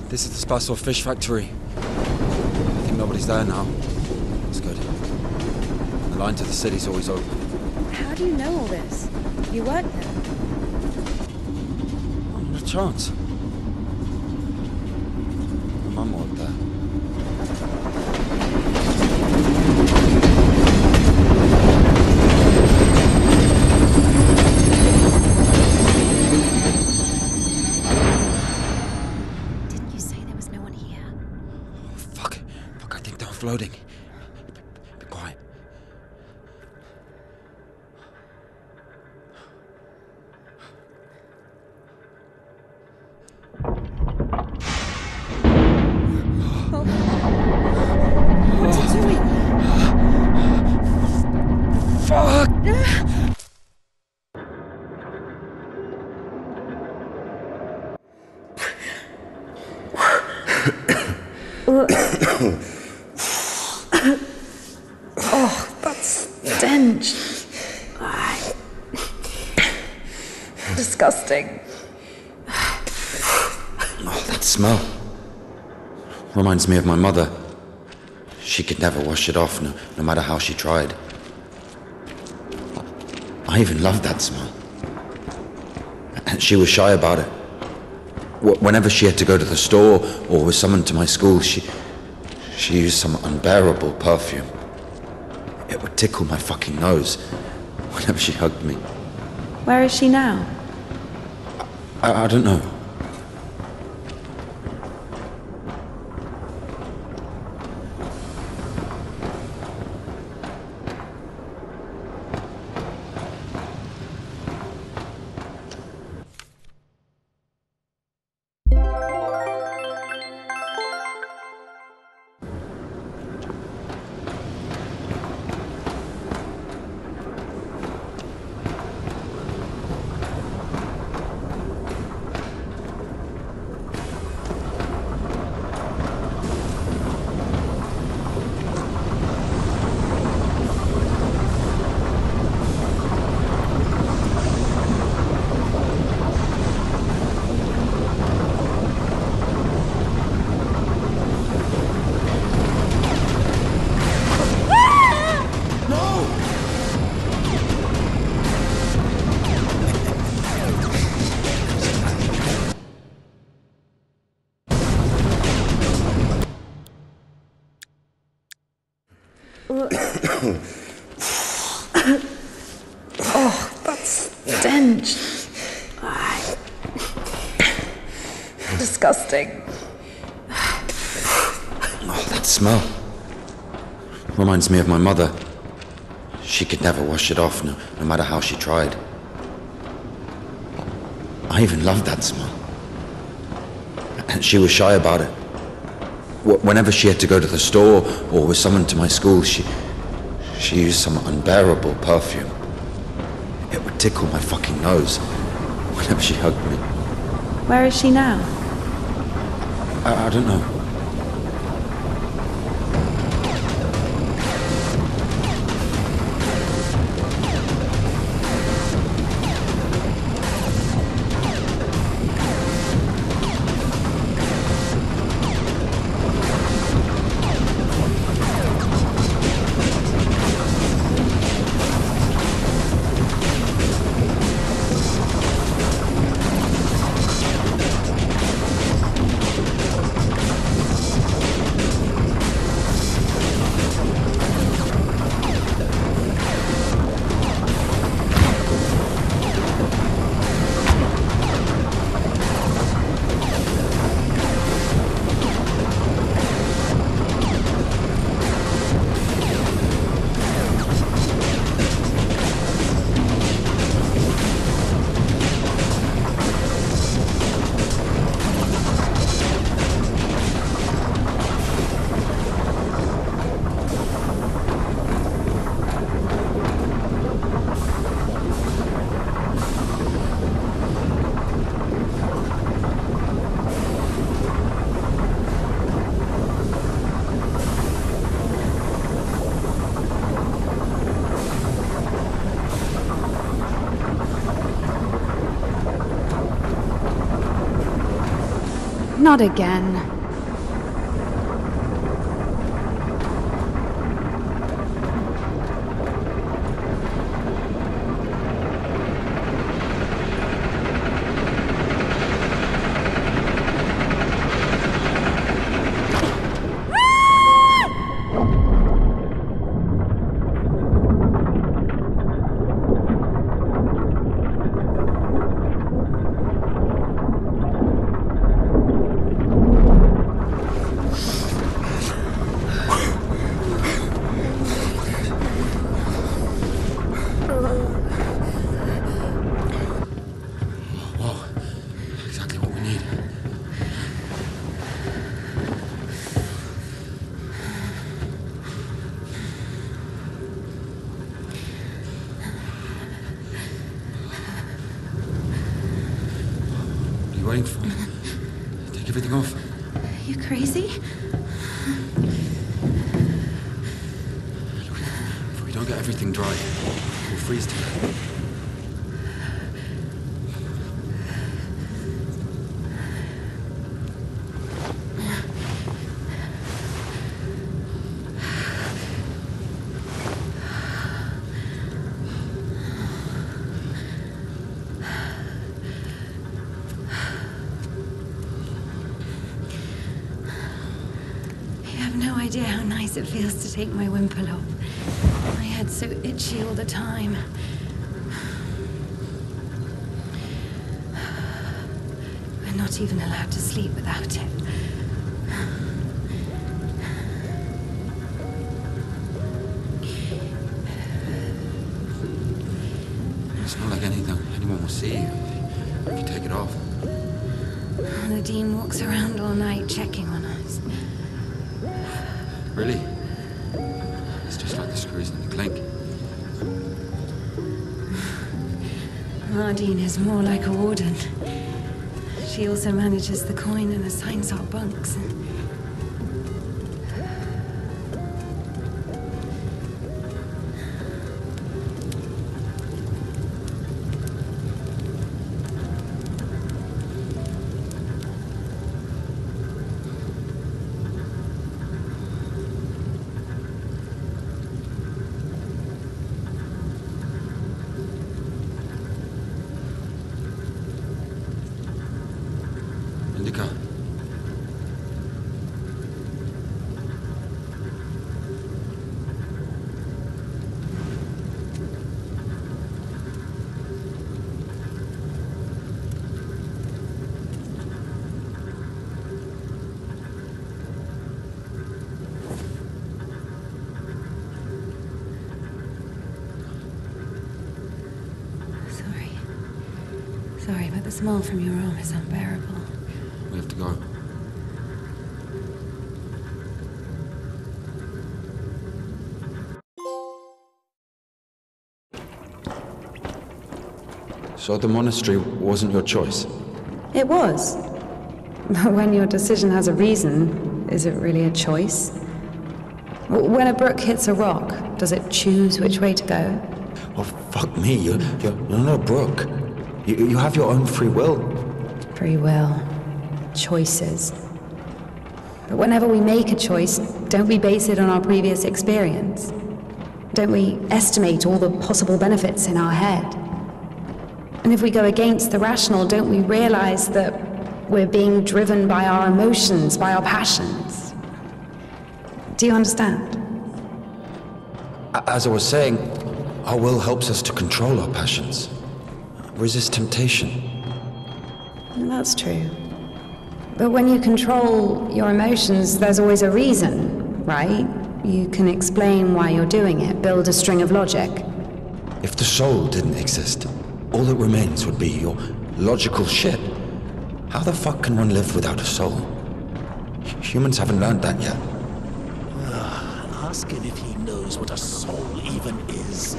Speaker 9: This is the Spasov fish factory. I think nobody's there now. That's good. The line to the city's always open.
Speaker 1: How do you know all this? You work there?
Speaker 9: Not a chance. My mum worked there. Floating. Be quiet.
Speaker 1: Oh. What's he doing?
Speaker 9: Fuck!
Speaker 2: Oh, that stench. Disgusting.
Speaker 9: Oh, that smell. Reminds me of my mother. She could never wash it off, no matter how she tried. I even loved that smell. And she was shy about it. Whenever she had to go to the store or was summoned to my school, she used some unbearable perfume. It would tickle my fucking nose whenever she hugged me.
Speaker 1: Where is she now?
Speaker 9: I don't know.
Speaker 2: Oh, that stench. Disgusting.
Speaker 9: Oh, that smell. Reminds me of my mother. She could never wash it off, no matter how she tried. I even loved that smell. And she was shy about it. Whenever she had to go to the store or was summoned to my school, she used some unbearable perfume. It would tickle my fucking nose whenever she hugged me.
Speaker 1: Where is she now?
Speaker 9: I don't know.
Speaker 1: Not again.
Speaker 9: Waiting for? Take everything off.
Speaker 2: You crazy?
Speaker 9: If we don't get everything dry, we'll freeze to death.
Speaker 2: How nice it feels to take my wimple off. My head's so itchy all the time. We're not even allowed to sleep without it.
Speaker 9: It's not like anyone will see you if you take it off.
Speaker 2: The Dean walks around all night checking on us.
Speaker 9: Really? It's just like the screws in the clink.
Speaker 2: Mardine is more like a warden. She also manages the coin and assigns our bunks.
Speaker 9: Indika.
Speaker 2: Sorry, but the smell from your arm is unbearable.
Speaker 9: We have to go. So the monastery wasn't your choice?
Speaker 2: It was. But when your decision has a reason, is it really a choice? When a brook hits a rock, does it choose which way to go?
Speaker 9: Oh, fuck me. You're not a brook. You have your own free will.
Speaker 2: Free will. Choices. But whenever we make a choice, don't we base it on our previous experience? Don't we estimate all the possible benefits in our head? And if we go against the rational, don't we realize that we're being driven by our emotions, by our passions? Do you understand?
Speaker 9: As I was saying, our will helps us to control our passions. Resist temptation.
Speaker 2: That's true. But when you control your emotions, there's always a reason, right? You can explain why you're doing it, build a string of logic.
Speaker 9: If the soul didn't exist, all that remains would be your logical shit. How the fuck can one live without a soul? Humans haven't learned that yet.
Speaker 3: Ask him if he knows what a soul even is.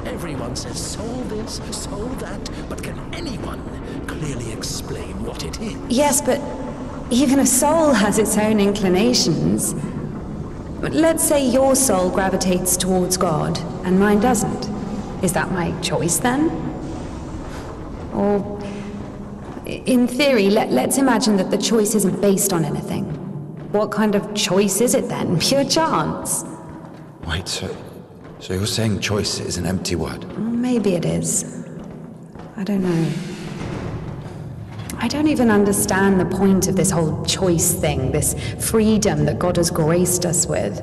Speaker 3: Everyone says soul this, soul that, but can anyone clearly explain what it is?
Speaker 2: Yes, but even a soul has its own inclinations. Let's say your soul gravitates towards God, and mine doesn't. Is that my choice then? Or, in theory, let's imagine that the choice isn't based on anything. What kind of choice is it then? Pure chance?
Speaker 9: Wait, so you're saying choice is an empty word?
Speaker 2: Maybe it is. I don't know. I don't even understand the point of this whole choice thing, this freedom that God has graced us with.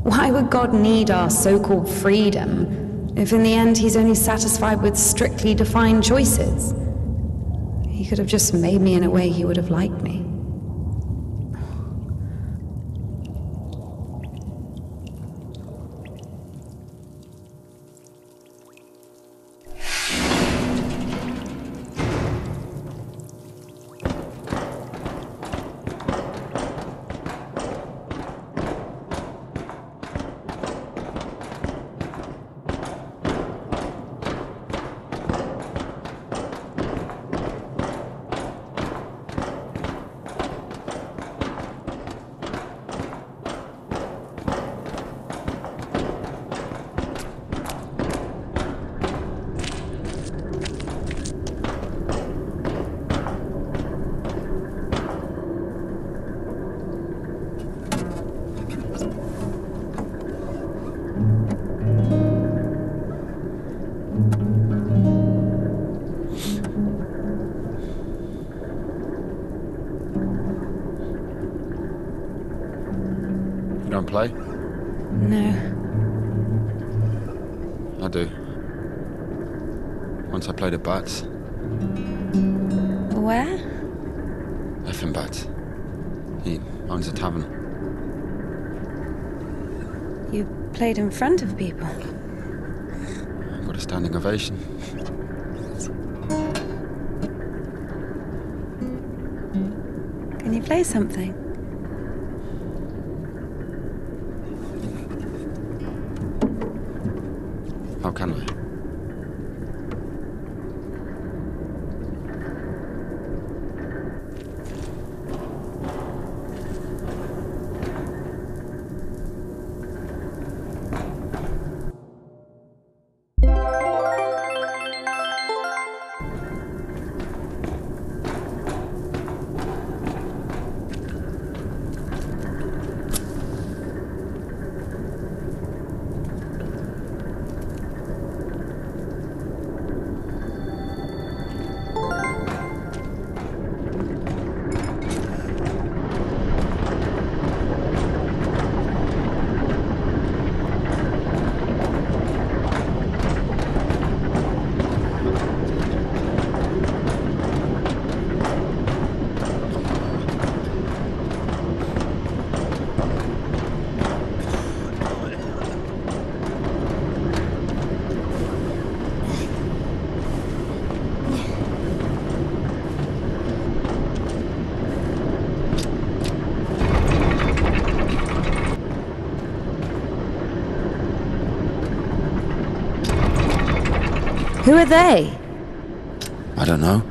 Speaker 2: Why would God need our so-called freedom if in the end he's only satisfied with strictly defined choices? He could have just made me in a way he would have liked me.
Speaker 9: play?
Speaker 2: No.
Speaker 9: I do. Once I played at Bats.
Speaker 2: Where?
Speaker 9: Effin Bats. He owns a tavern.
Speaker 2: You played in front of people.
Speaker 9: I got a standing ovation.
Speaker 2: Can you play something?
Speaker 9: How can I?
Speaker 2: Who are they?
Speaker 9: I don't know.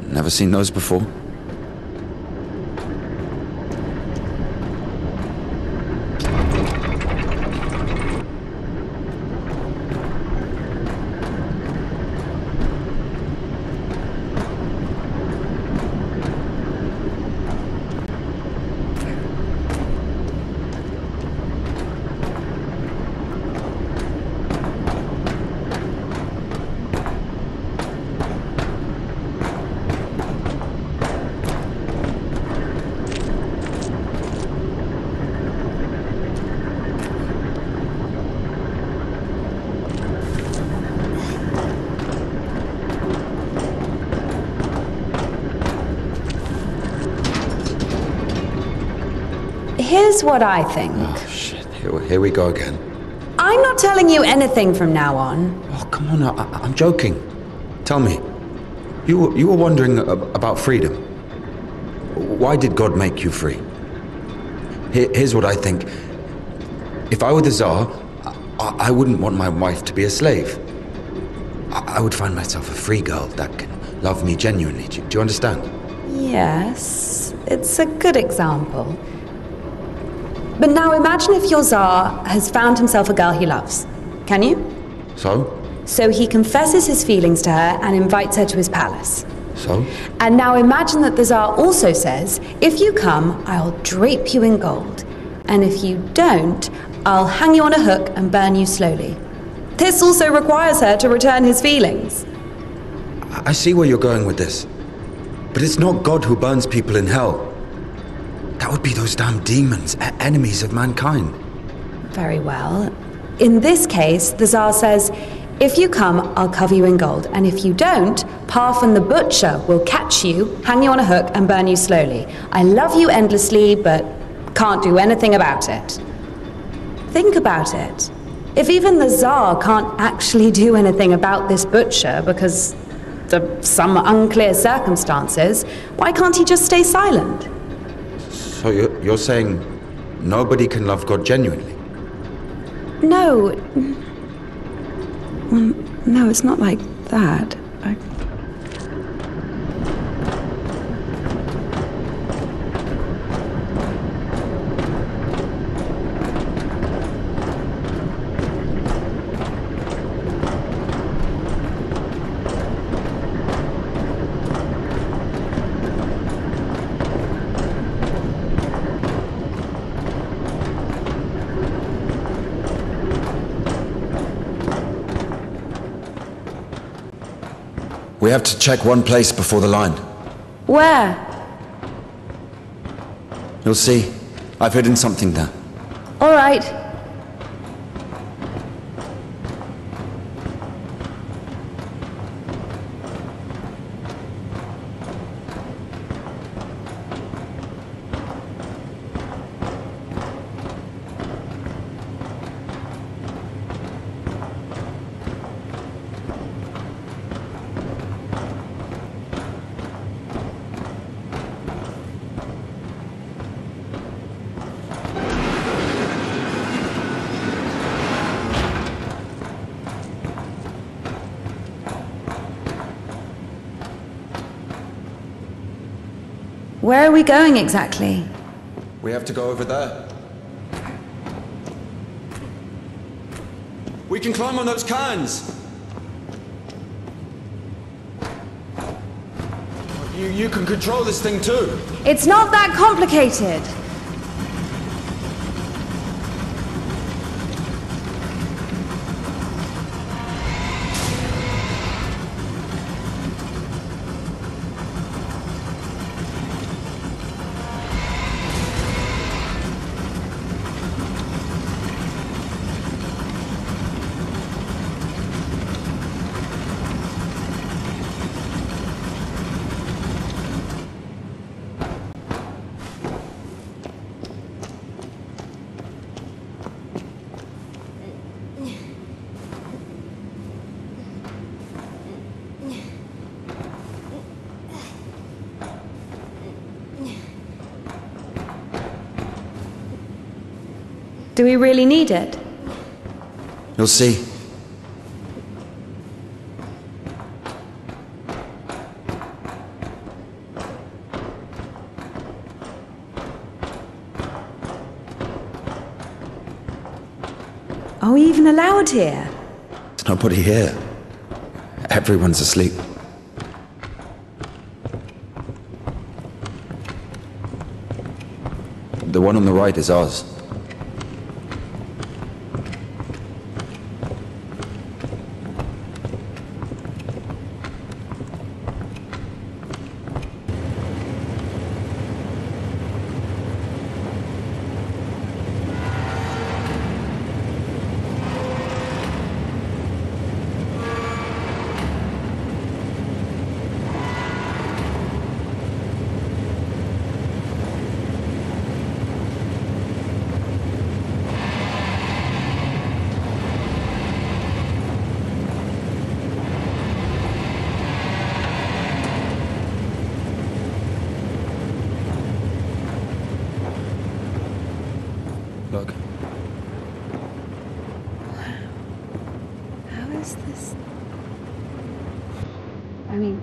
Speaker 9: Never seen those before.
Speaker 2: Here's what I think.
Speaker 9: Oh, shit. Here we go again.
Speaker 2: I'm not telling you anything from now on.
Speaker 9: Oh, come on. I'm joking. Tell me. You were wondering about freedom. Why did God make you free? Here's what I think. If I were the Tsar, I wouldn't want my wife to be a slave. I would find myself a free girl that can love me genuinely. Do you understand?
Speaker 2: Yes, it's a good example. But now imagine if your Tsar has found himself a girl he loves. Can you?
Speaker 9: So?
Speaker 2: So he confesses his feelings to her and invites her to his palace.
Speaker 9: So?
Speaker 2: And now imagine that the Tsar also says, if you come, I'll drape you in gold. And if you don't, I'll hang you on a hook and burn you slowly. This also requires her to return his feelings.
Speaker 9: I see where you're going with this. But it's not God who burns people in hell. That would be those damn demons, enemies of mankind.
Speaker 2: Very well. In this case, the Tsar says, if you come, I'll cover you in gold. And if you don't, Parfan the Butcher will catch you, hang you on a hook, and burn you slowly. I love you endlessly, but can't do anything about it. Think about it. If even the Tsar can't actually do anything about this butcher because of some unclear circumstances, why can't he just stay silent?
Speaker 9: So you're saying nobody can love God genuinely?
Speaker 2: No. No, it's not like that.
Speaker 9: We have to check one place before the line.
Speaker 2: Where?
Speaker 9: You'll see. I've hidden something there.
Speaker 2: All right. Where are we going exactly?
Speaker 9: We have to go over there. We can climb on those cans! You can control this thing too!
Speaker 2: It's not that complicated! Do we really need it?
Speaker 9: You'll see.
Speaker 2: Are we even allowed here?
Speaker 9: There's nobody here. Everyone's asleep. The one on the right is ours. Look.
Speaker 1: How is this? I mean,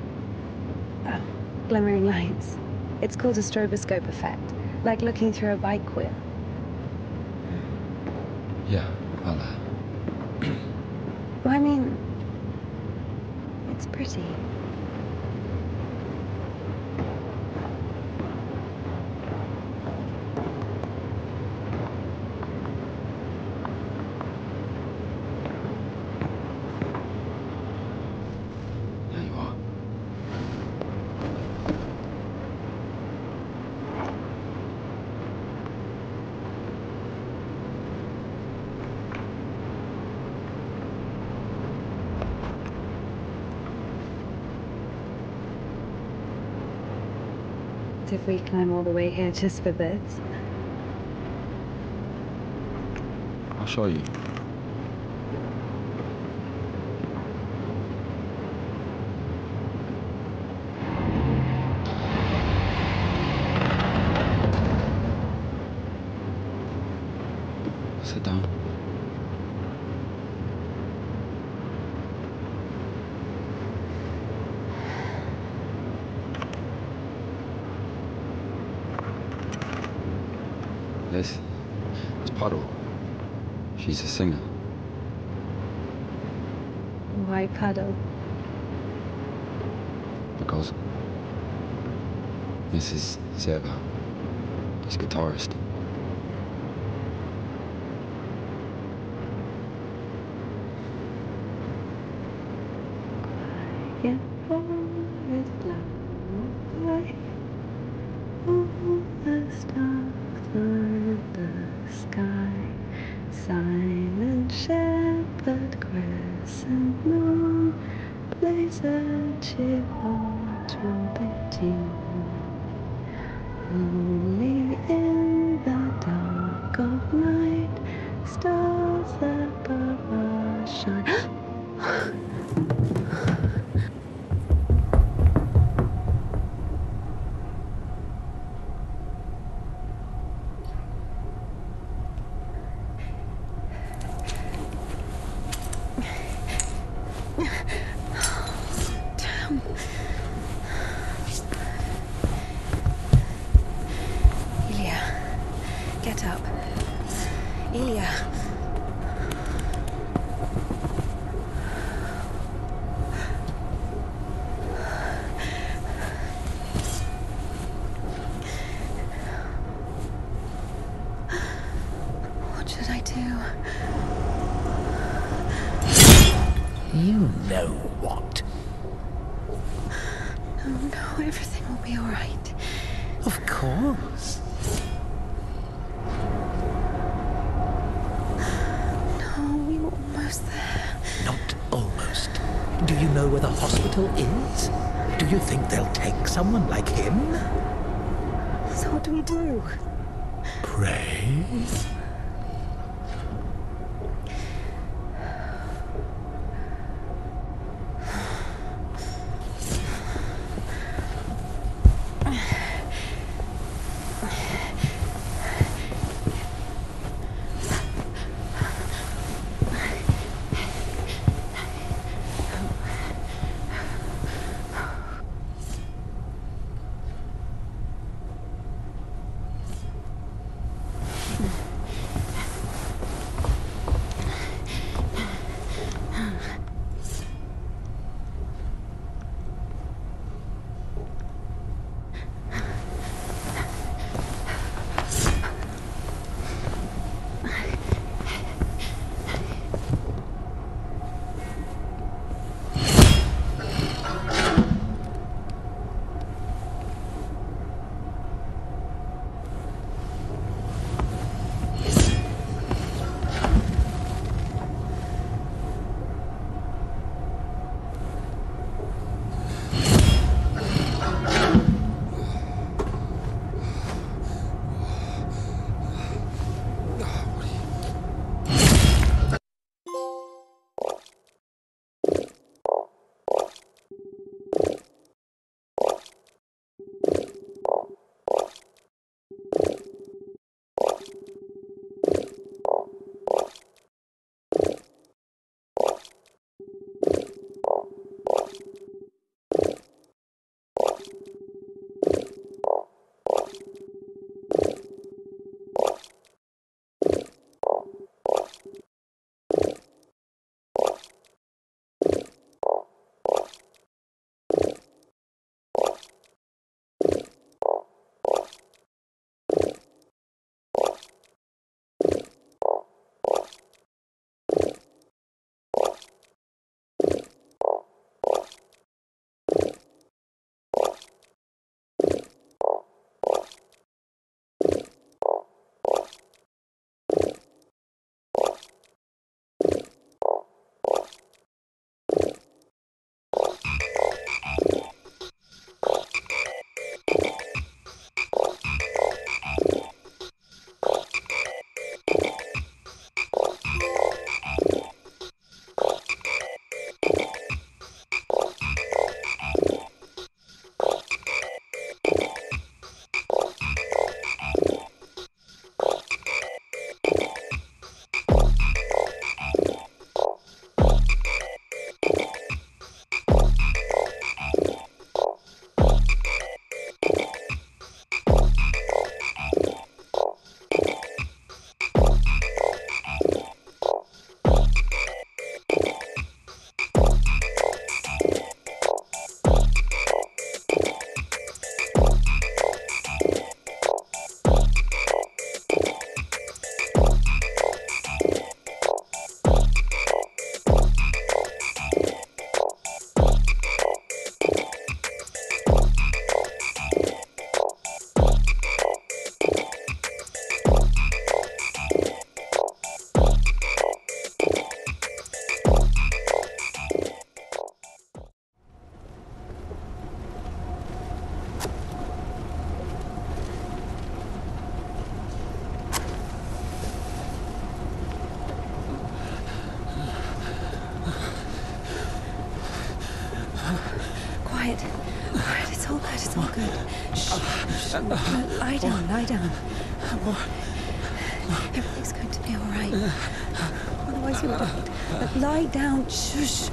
Speaker 1: glimmering lights. It's called a stroboscope effect, like looking through a bike wheel.
Speaker 9: Yeah, I'll
Speaker 1: Well, I mean, it's pretty. If we climb all the way here just for this.
Speaker 9: I'll show you. Sit down. This Puddle. She's a singer.
Speaker 1: Why Puddle?
Speaker 9: Because Mrs. Zeva is guitarist.
Speaker 1: Quiet forest light, all the stars are in the sky.
Speaker 2: There's a cheerful trumpeting, only in the dark of night, stars above us shine.
Speaker 3: You know what?
Speaker 2: No, everything will be all right.
Speaker 3: Of course.
Speaker 2: No, we were almost there.
Speaker 3: Not almost. Do you know where the hospital is? Do you think they'll take someone like him?
Speaker 2: So what do we do?
Speaker 3: Pray?
Speaker 2: quiet. Quiet, it's all good, it's all good. Shh. Lie down, lie down. Everything's going to be all right. Otherwise you would lie down. Shush.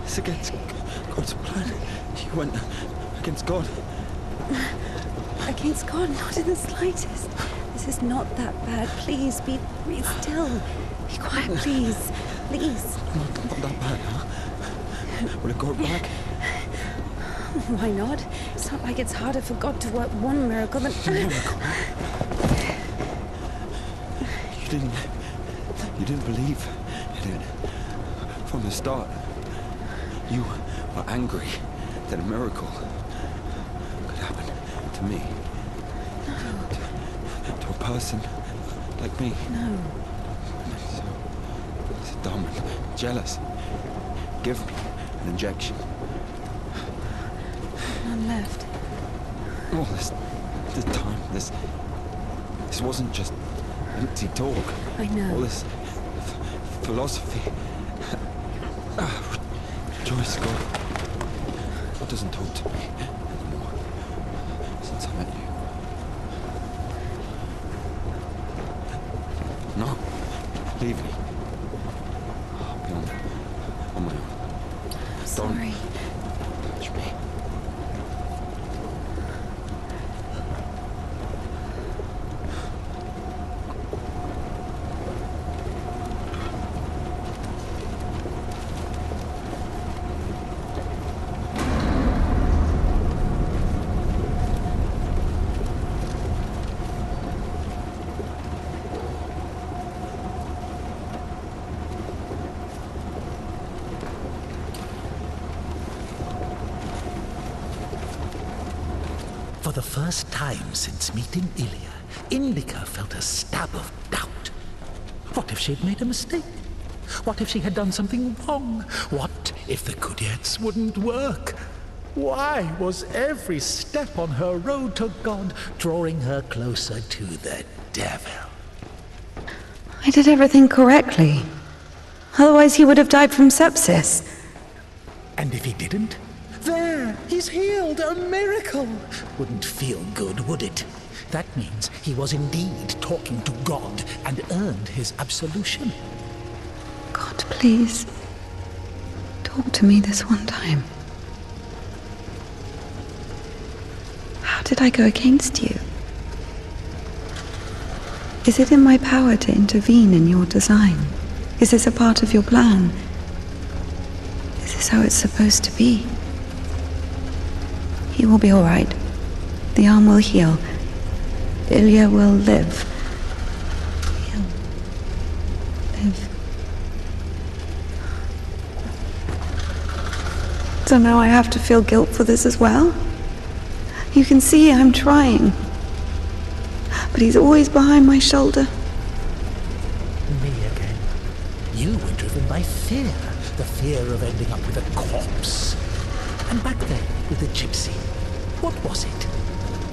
Speaker 9: It's against God's plan. You went against God.
Speaker 2: Against God? Not in the slightest. This is not that bad. Please, be still. Be quiet, please. Please.
Speaker 9: Not that bad, huh? Will it go back?
Speaker 2: Why not? It's not like it's harder for God to work one miracle than...
Speaker 9: Miracle? You didn't believe in it from the start. You were angry that a miracle could happen to me.
Speaker 2: No.
Speaker 9: To a person like me.
Speaker 2: No.
Speaker 9: So dumb and jealous. Give me an injection.
Speaker 2: None left.
Speaker 9: All this time, this wasn't just empty talk.
Speaker 2: I know.
Speaker 9: All this philosophy. Joyce, God doesn't talk to me anymore since I met you. No, leave me. I'll be on my own.
Speaker 2: I'm sorry.
Speaker 9: Don't touch me.
Speaker 3: For the first time since meeting Ilya, Indika felt a stab of doubt. What if she'd made a mistake? What if she had done something wrong? What if the Kudyets wouldn't work? Why was every step on her road to God drawing her closer to the devil?
Speaker 2: I did everything correctly. Otherwise he would have died from sepsis.
Speaker 3: And if he didn't? There, he's healed, a miracle. Wouldn't feel good, would it? That means he was indeed talking to God and earned his absolution.
Speaker 2: God, please. Talk to me this one time. How did I go against you? Is it in my power to intervene in your design? Is this a part of your plan? Is this how it's supposed to be? He will be all right. The arm will heal. Ilya will live. He'll live. So now I have to feel guilt for this as well? You can see I'm trying. But he's always behind my shoulder.
Speaker 3: Me again. You were driven by fear. The fear of ending up with a corpse. And back then, with the gypsy, what was it?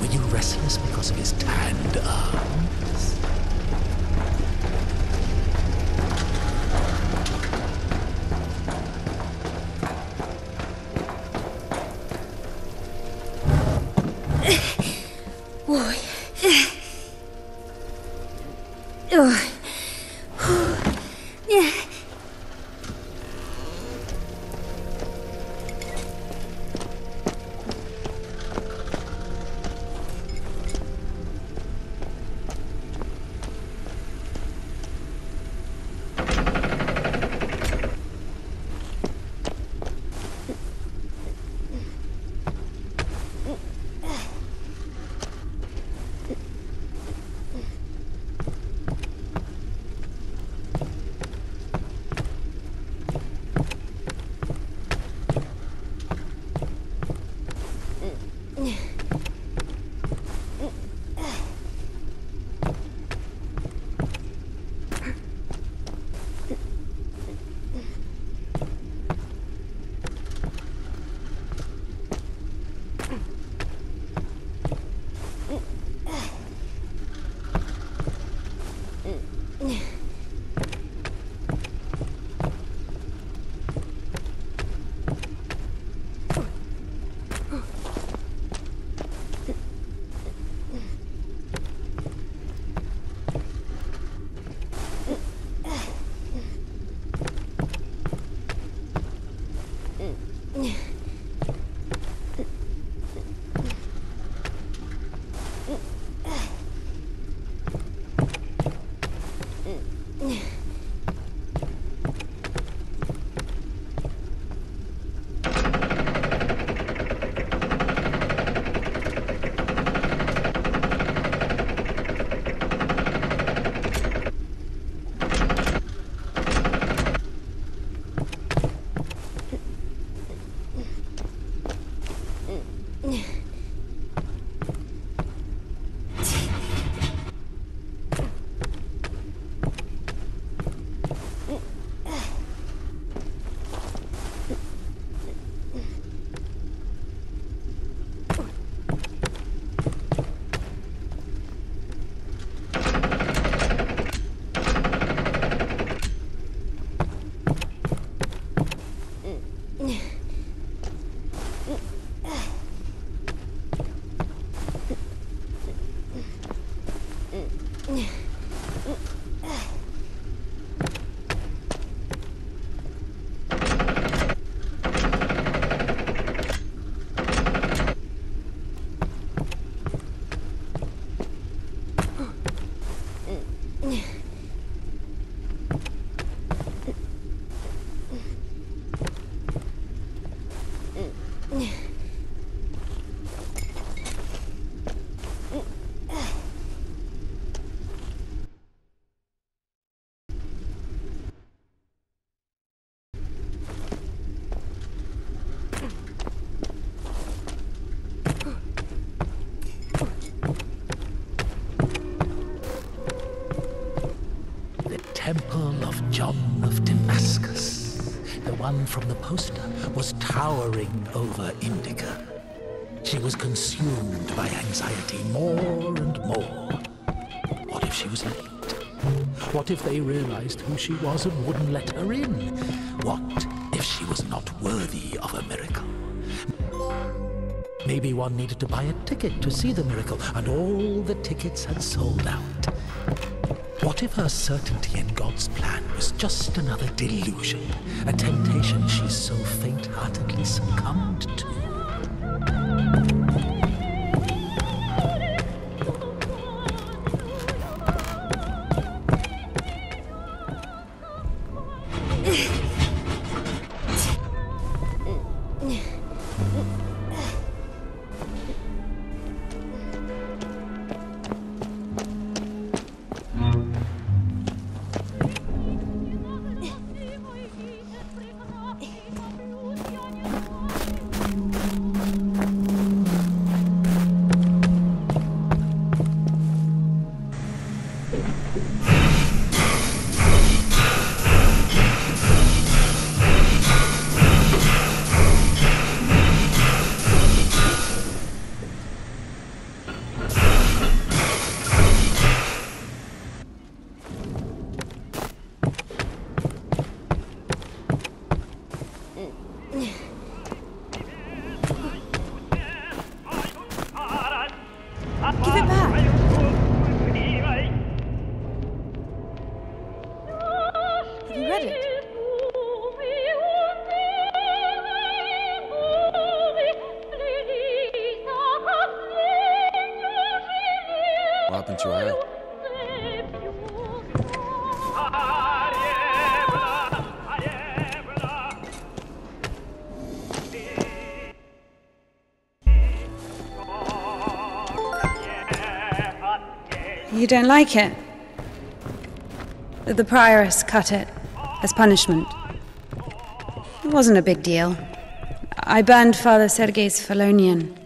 Speaker 3: Were you restless because of his tanned arms?
Speaker 10: Boy. Yeah.
Speaker 3: Temple of John of Damascus, the one from the poster, was towering over Indika. She was consumed by anxiety more and more. What if she was late? What if they realized who she was and wouldn't let her in? What if she was not worthy of a miracle? Maybe one needed to buy a ticket to see the miracle, and all the tickets had sold out. What if her certainty in God's plan was just another delusion, a temptation she so faint-heartedly succumbed to?
Speaker 9: What happened to your hair?
Speaker 1: You don't like it? The prioress cut it as punishment. It wasn't a big deal. I burned Father Sergei's Felonian.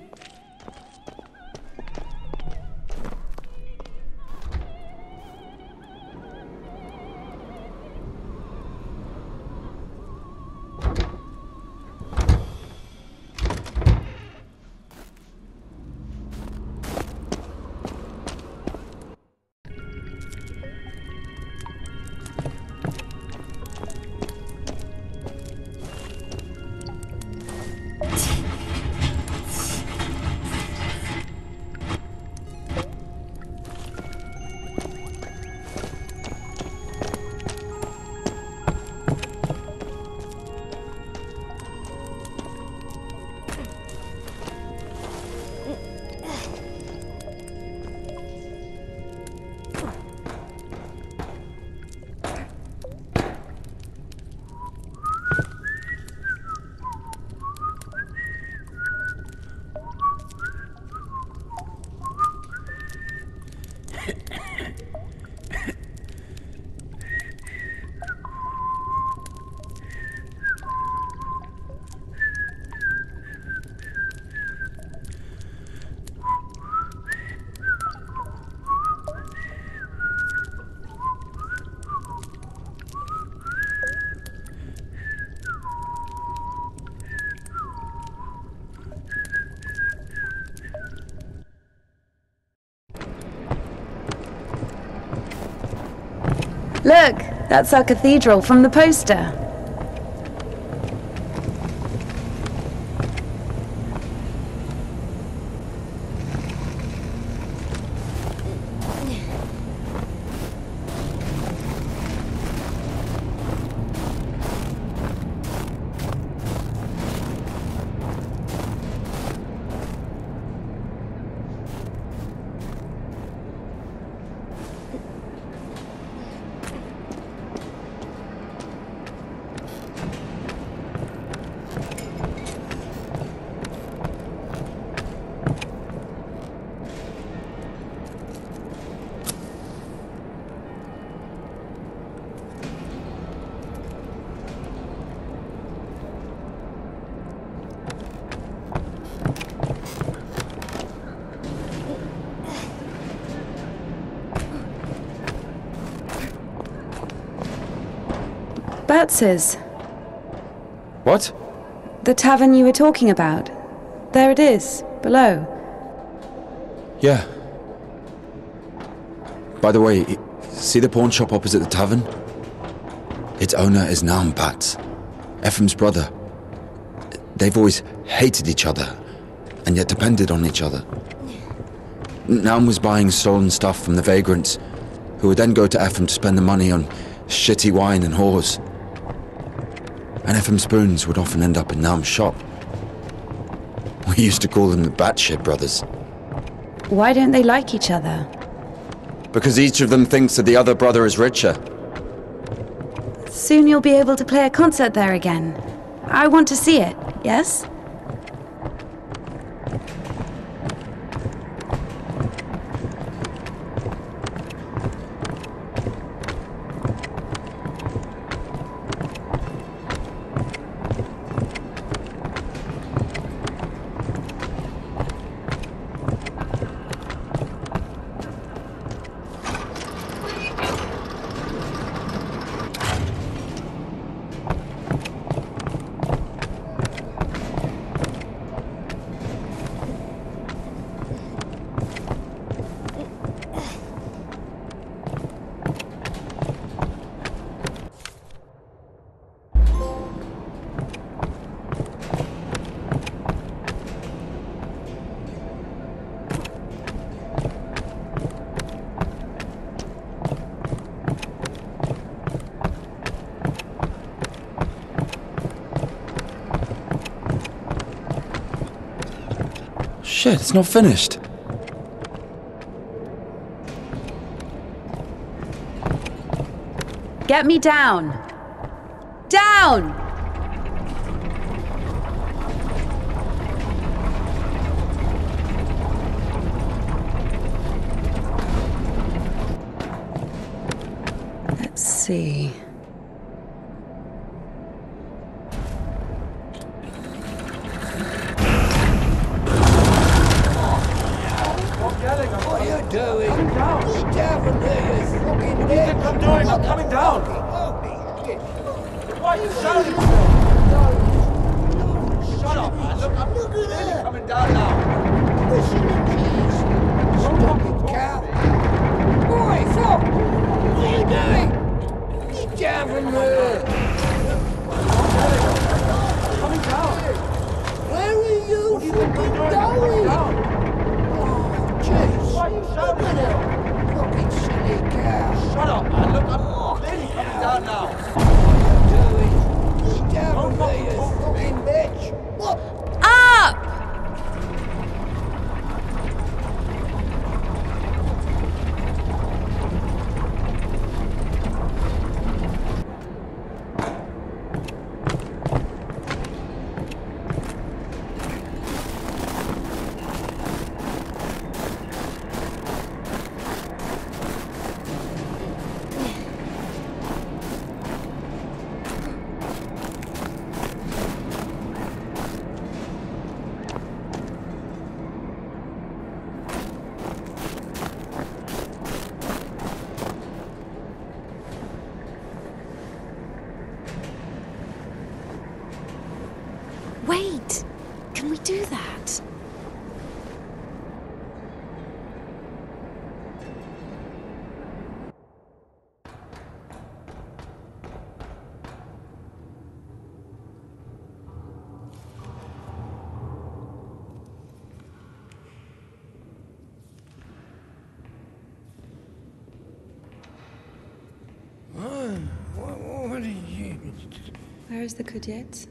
Speaker 1: Look, that's our cathedral from the poster. Batz's.
Speaker 9: What?
Speaker 1: The tavern you were talking about. There it is, below.
Speaker 9: Yeah. By the way, see the pawn shop opposite the tavern? Its owner is Naum Batz, Ephraim's brother. They've always hated each other, and yet depended on each other. Naum was buying stolen stuff from the vagrants, who would then go to Ephraim to spend the money on shitty wine and whores. And Ephraim's spoons would often end up in Naum's shop. We used to call them the Batshit brothers.
Speaker 1: Why don't they like each other?
Speaker 9: Because each of them thinks that the other brother is richer.
Speaker 1: Soon you'll be able to play a concert there again. I want to see it, yes?
Speaker 9: Shit, it's not finished.
Speaker 1: Get me down! Down! Let's see. Where is the Cadet?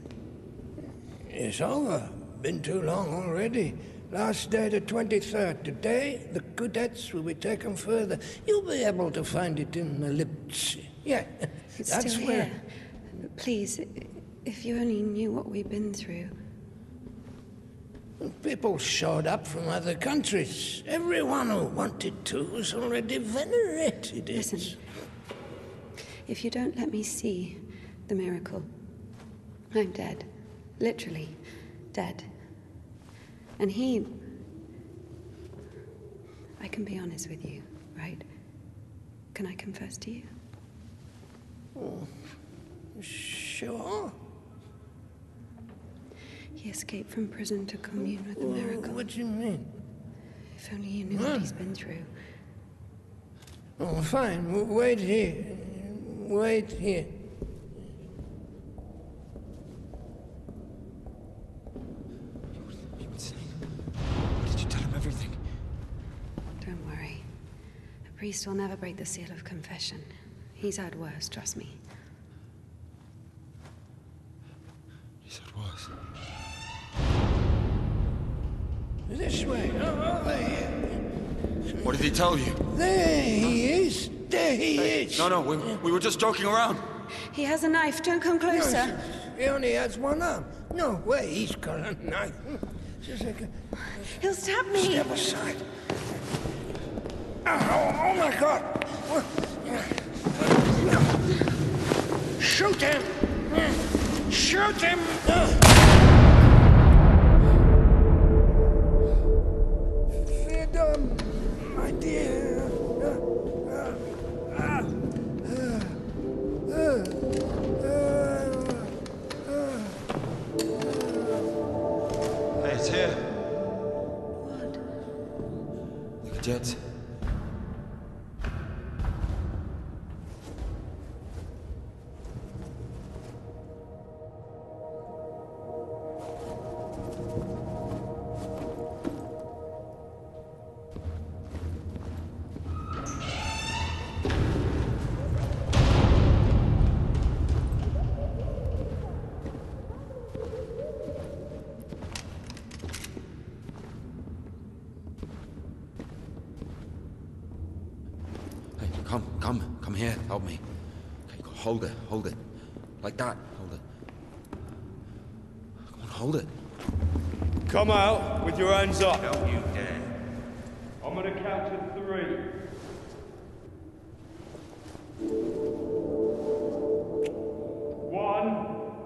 Speaker 11: It's over. Been too long already. Last day the 23rd. Today, the cadets will be taken further. You'll be able to find it in the lips. Yeah,
Speaker 1: It's
Speaker 11: that's
Speaker 1: still
Speaker 11: where...
Speaker 1: here. Please, if you only knew what we've been through.
Speaker 11: People showed up from other countries. Everyone who wanted to was already venerated it.
Speaker 1: Listen, if you don't let me see the miracle, I'm dead. Literally dead. And I can be honest with you, right? Can I confess to you?
Speaker 11: Oh, sure.
Speaker 1: He escaped from prison to commune with the miracle.
Speaker 11: What do you mean?
Speaker 1: If only you knew what he's been through.
Speaker 11: Oh, fine. Wait here. Wait here.
Speaker 9: Did you tell him everything?
Speaker 1: Don't worry. A priest will never break the seal of confession. He's had worse, trust me.
Speaker 9: He said worse.
Speaker 11: This way. There.
Speaker 9: What did he tell you?
Speaker 11: There he is. There he is.
Speaker 9: No, we were just joking around.
Speaker 1: He has a knife. Don't come closer.
Speaker 11: No, he only has one arm. No way he's got a knife. Just like
Speaker 1: He'll stab me.
Speaker 11: Step aside. Oh my God. Shoot him. Shoot him. Freedom, my dear.
Speaker 9: Hey, it's here.
Speaker 1: What?
Speaker 9: The cadets. Come here, help me. Okay, hold it. Like that, hold it. Come on, hold it.
Speaker 7: Come out with your hands up.
Speaker 12: Don't you dare.
Speaker 7: I'm gonna count to 3. One.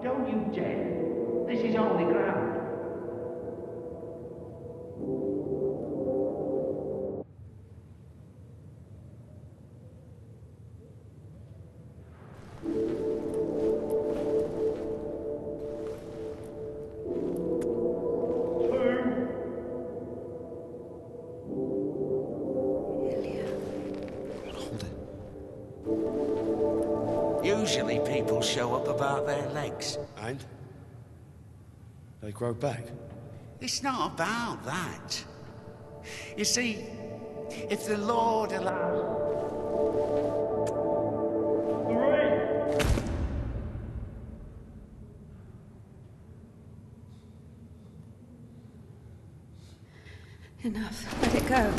Speaker 12: Don't you dare. This is holy ground. Usually people show up about their legs.
Speaker 7: And? They grow back?
Speaker 12: It's not about that. You see, if the Lord allows...
Speaker 1: 3. Enough. Let it go.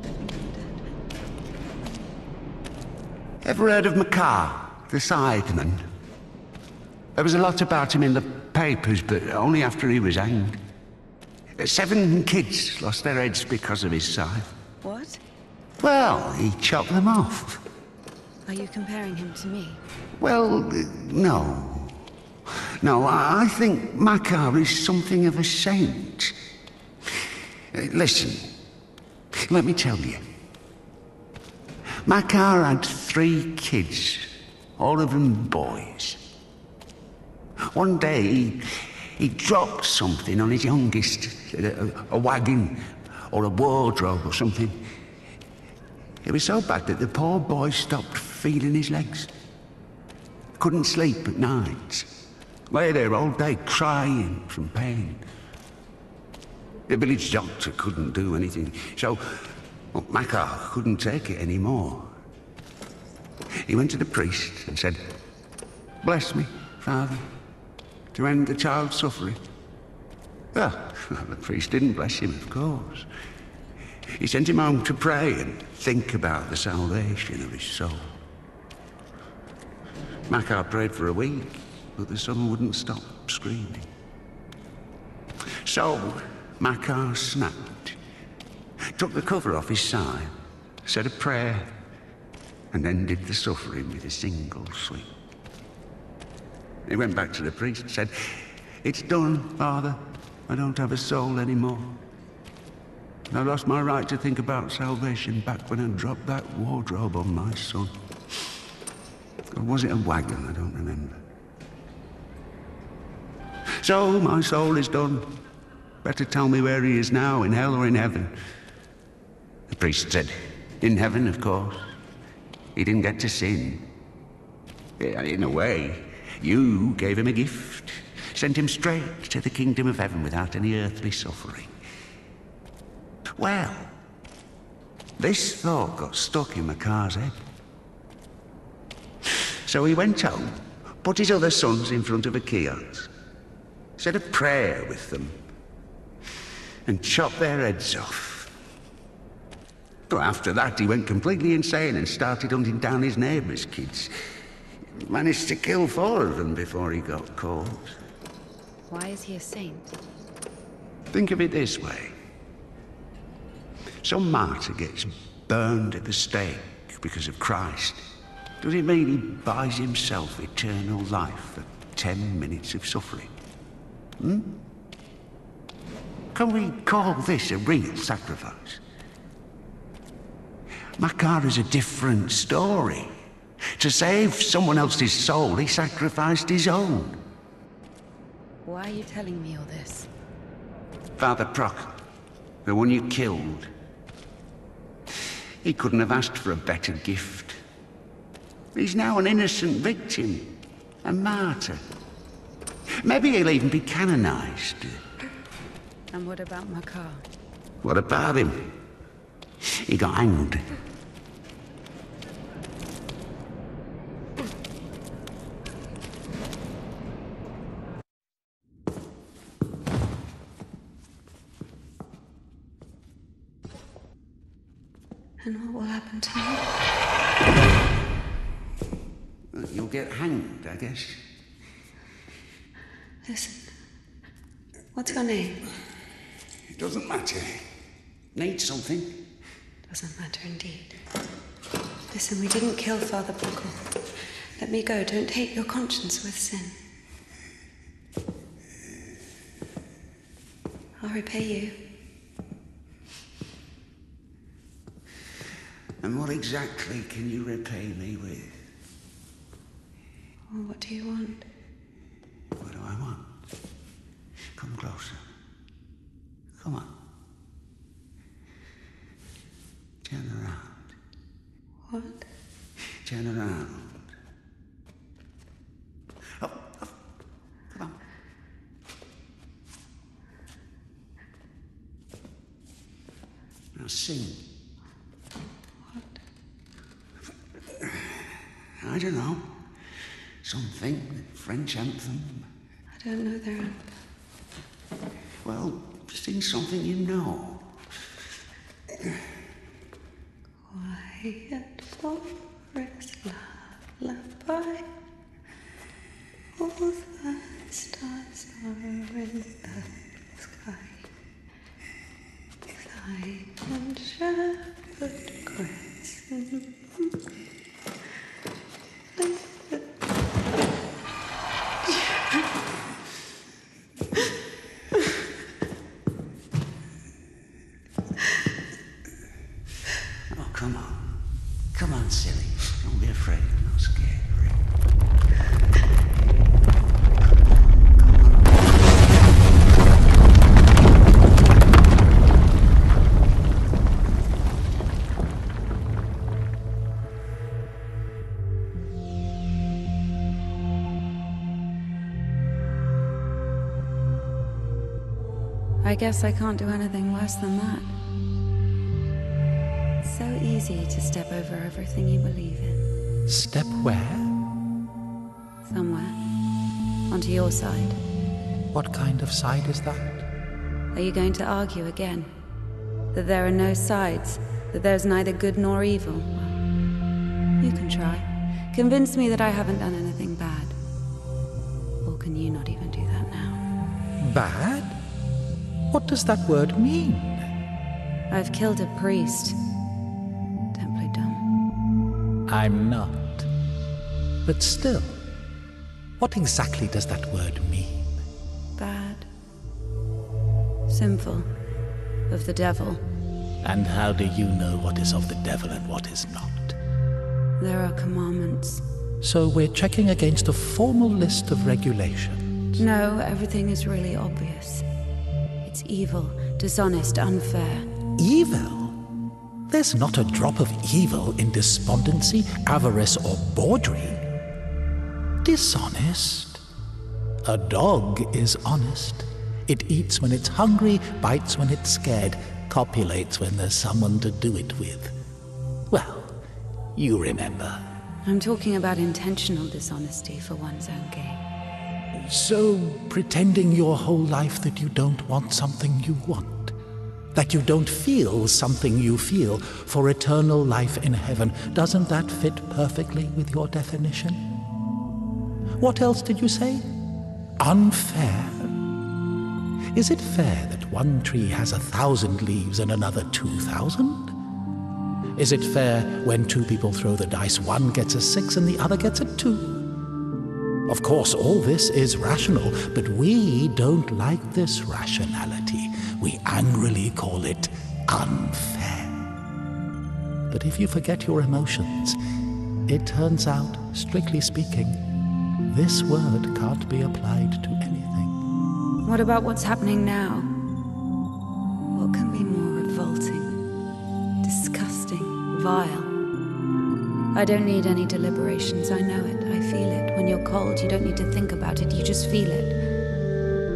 Speaker 10: the living and dead.
Speaker 12: Ever heard of Makar the Scytheman? There was a lot about him in the papers, but only after he was hanged. 7 kids lost their heads because of his scythe.
Speaker 1: What?
Speaker 12: Well, he chopped them off.
Speaker 1: Are you comparing him to me?
Speaker 12: Well, no. No, I think Makar is something of a saint. Listen, let me tell you. Makar had 3 kids, all of them boys. One day, he dropped something on his youngest, a wagon or a wardrobe or something. It was so bad that the poor boy stopped feeling his legs. Couldn't sleep at night. Lay there all day crying from pain. The village doctor couldn't do anything, so Makar couldn't take it anymore. He went to the priest and said, "Bless me, Father, to end the child's suffering." Well, the priest didn't bless him, of course. He sent him home to pray and think about the salvation of his soul. Makar prayed for a week, but the son wouldn't stop screaming. So Makar snapped, took the cover off his side, said a prayer, and ended the suffering with a single sweep. He went back to the priest and said, "It's done, Father. I don't have a soul anymore. I lost my right to think about salvation back when I dropped that wardrobe on my son." Or was it a wagon? I don't remember. "So, my soul is done. Better tell me where he is now, in hell or in heaven." The priest said, "In heaven, of course. He didn't get to sin. In a way, you gave him a gift. Sent him straight to the kingdom of heaven without any earthly suffering." Well, this thought got stuck in Makar's head. So he went home, put his other sons in front of a kiosk, said a prayer with them, and chopped their heads off. But after that, he went completely insane and started hunting down his neighbours' kids. Managed to kill 4 of them before he got caught.
Speaker 1: Why is he a saint?
Speaker 12: Think of it this way. Some martyr gets burned at the stake because of Christ. Does it mean he buys himself eternal life for 10 minutes of suffering? Can we call this a real sacrifice? Makar is a different story. To save someone else's soul, he sacrificed his own.
Speaker 1: Why are you telling me all this?
Speaker 12: Father Proc, the one you killed, he couldn't have asked for a better gift. He's now an innocent victim, a martyr. Maybe he'll even be canonized.
Speaker 1: And what about Makar?
Speaker 12: What about him? He got hanged.
Speaker 10: And what will happen to me?
Speaker 12: You'll get hanged, I guess.
Speaker 10: Listen, what's your name?
Speaker 12: It doesn't matter. Need something?
Speaker 10: Doesn't matter indeed. Listen, we didn't kill Father Buckle. Let me go. Don't taint your conscience with sin. I'll repay you.
Speaker 12: And what exactly can you repay me with?
Speaker 10: Well, what do you want?
Speaker 12: What do I want? Come closer. Come on. Turn around.
Speaker 10: What?
Speaker 12: Turn around. Up, up. Come on. Now sing. I don't know. Something. French anthem.
Speaker 10: I don't know their anthem.
Speaker 12: Well, sing something you know.
Speaker 10: quiet forest lullaby. All the stars are in the sky. Thy and shepherd crescent.
Speaker 12: Oh, come on. Come on, silly. Don't be afraid. I'm not scared.
Speaker 2: I guess I can't do anything worse than that. It's so easy to step over everything you believe in.
Speaker 3: Step where?
Speaker 2: Somewhere. Onto your side.
Speaker 3: What kind of side is that?
Speaker 2: Are you going to argue again? That there are no sides? That there's neither good nor evil? Well, you can try. Convince me that I haven't done anything bad. Or can you not even do that now?
Speaker 3: Bad? What does that word mean?
Speaker 2: I've killed a priest. Don't play dumb.
Speaker 3: I'm not. But still, what exactly does that word mean?
Speaker 2: Bad. Sinful. Of the devil.
Speaker 3: And how do you know what is of the devil and what is not?
Speaker 2: There are commandments.
Speaker 3: So we're checking against a formal list of regulations.
Speaker 2: No, everything is really obvious. It's evil, dishonest, unfair.
Speaker 3: Evil? There's not a drop of evil in despondency, avarice, or bawdry. Dishonest? A dog is honest. It eats when it's hungry, bites when it's scared, copulates when there's someone to do it with. Well, you remember.
Speaker 2: I'm talking about intentional dishonesty for one's own gain.
Speaker 3: So, pretending your whole life that you don't want something you want, that you don't feel something you feel for eternal life in heaven, doesn't that fit perfectly with your definition? What else did you say? Unfair? Is it fair that one tree has 1,000 leaves and another 2,000? Is it fair when two people throw the dice, one gets a 6 and the other gets a 2? Of course, all this is rational, but we don't like this rationality. We angrily call it unfair. But if you forget your emotions, it turns out, strictly speaking, this word can't be applied to anything.
Speaker 2: What about what's happening now? What can be more revolting, disgusting, vile? I don't need any deliberations, I know it, I feel it. When you're cold, you don't need to think about it, you just feel it.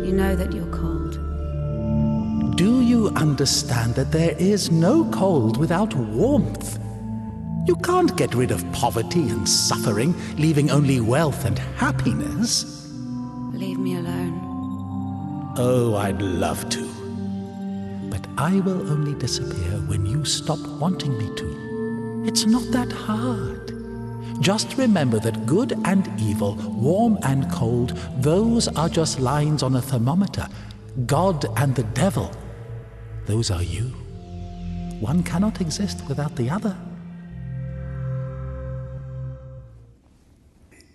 Speaker 2: You know that you're cold.
Speaker 3: Do you understand that there is no cold without warmth? You can't get rid of poverty and suffering, leaving only wealth and happiness.
Speaker 2: Leave me alone.
Speaker 3: Oh, I'd love to. But I will only disappear when you stop wanting me to. It's not that hard. Just remember that good and evil, warm and cold, those are just lines on a thermometer. God and the devil, those are you. One cannot exist without the other.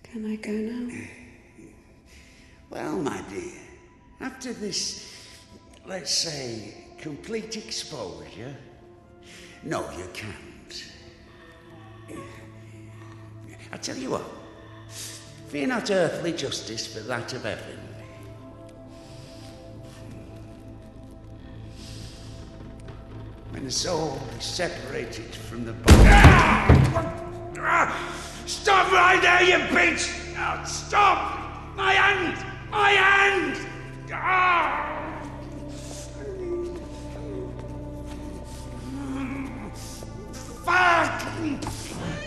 Speaker 10: Can I go now?
Speaker 12: Well, my dear, after this, let's say, complete exposure, no, you can't. I tell you what, fear not earthly justice, but that of heaven. When the soul is separated from the body... Stop right there, you bitch! Oh, stop! My hand! My hand! Fuck!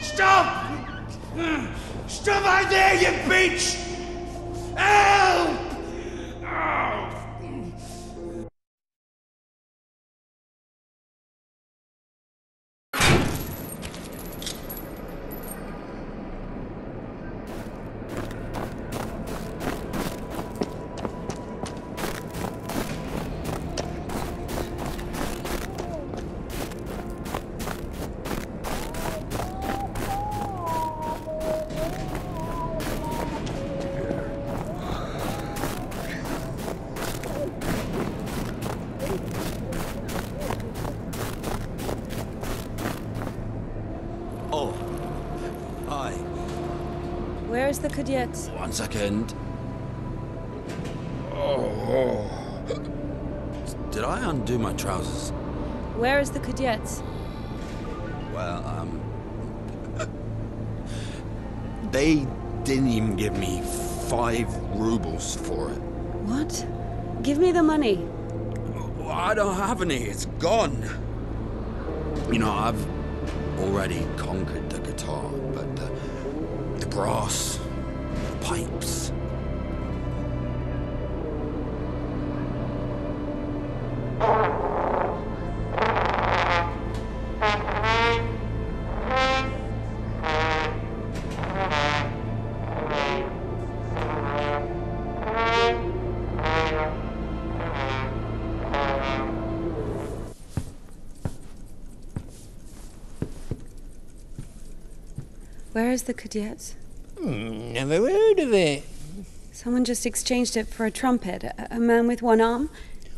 Speaker 12: Stop! Stop right there, you bitch! Help!
Speaker 9: Hi.
Speaker 1: Where is the Cadet?
Speaker 9: 1 second. Oh. Did I undo my trousers?
Speaker 1: Where is the Cadet?
Speaker 9: Well, they didn't even give me 5 rubles for it.
Speaker 1: What? Give me the money.
Speaker 9: I don't have any. It's gone. You know, I've already conquered the guitar, but the brass, the pipes.
Speaker 1: Where is the Cadet?
Speaker 11: Never heard of it.
Speaker 1: Someone just exchanged it for a trumpet. A man with one arm?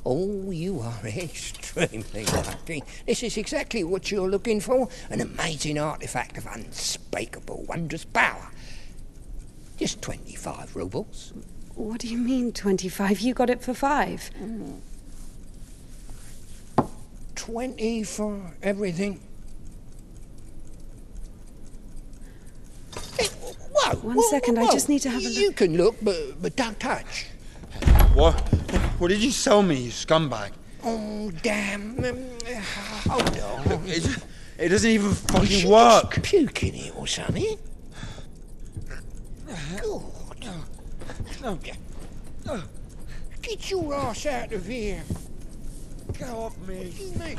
Speaker 11: Oh, you are extremely lucky. This is exactly what you're looking for. An amazing artifact of unspeakable, wondrous power. Just 25 rubles.
Speaker 1: What do you mean, 25? You got it for 5.
Speaker 11: 20 for everything. Hey, whoa!
Speaker 1: One second, I just need to have a look.
Speaker 11: You can look, but don't touch.
Speaker 9: What did you sell me, you scumbag?
Speaker 11: Oh, damn. Hold on.
Speaker 9: It doesn't even fucking work.
Speaker 11: Puke in it or something. God. Get your ass out of here.
Speaker 9: Get off me.
Speaker 11: What do you mean?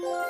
Speaker 13: you.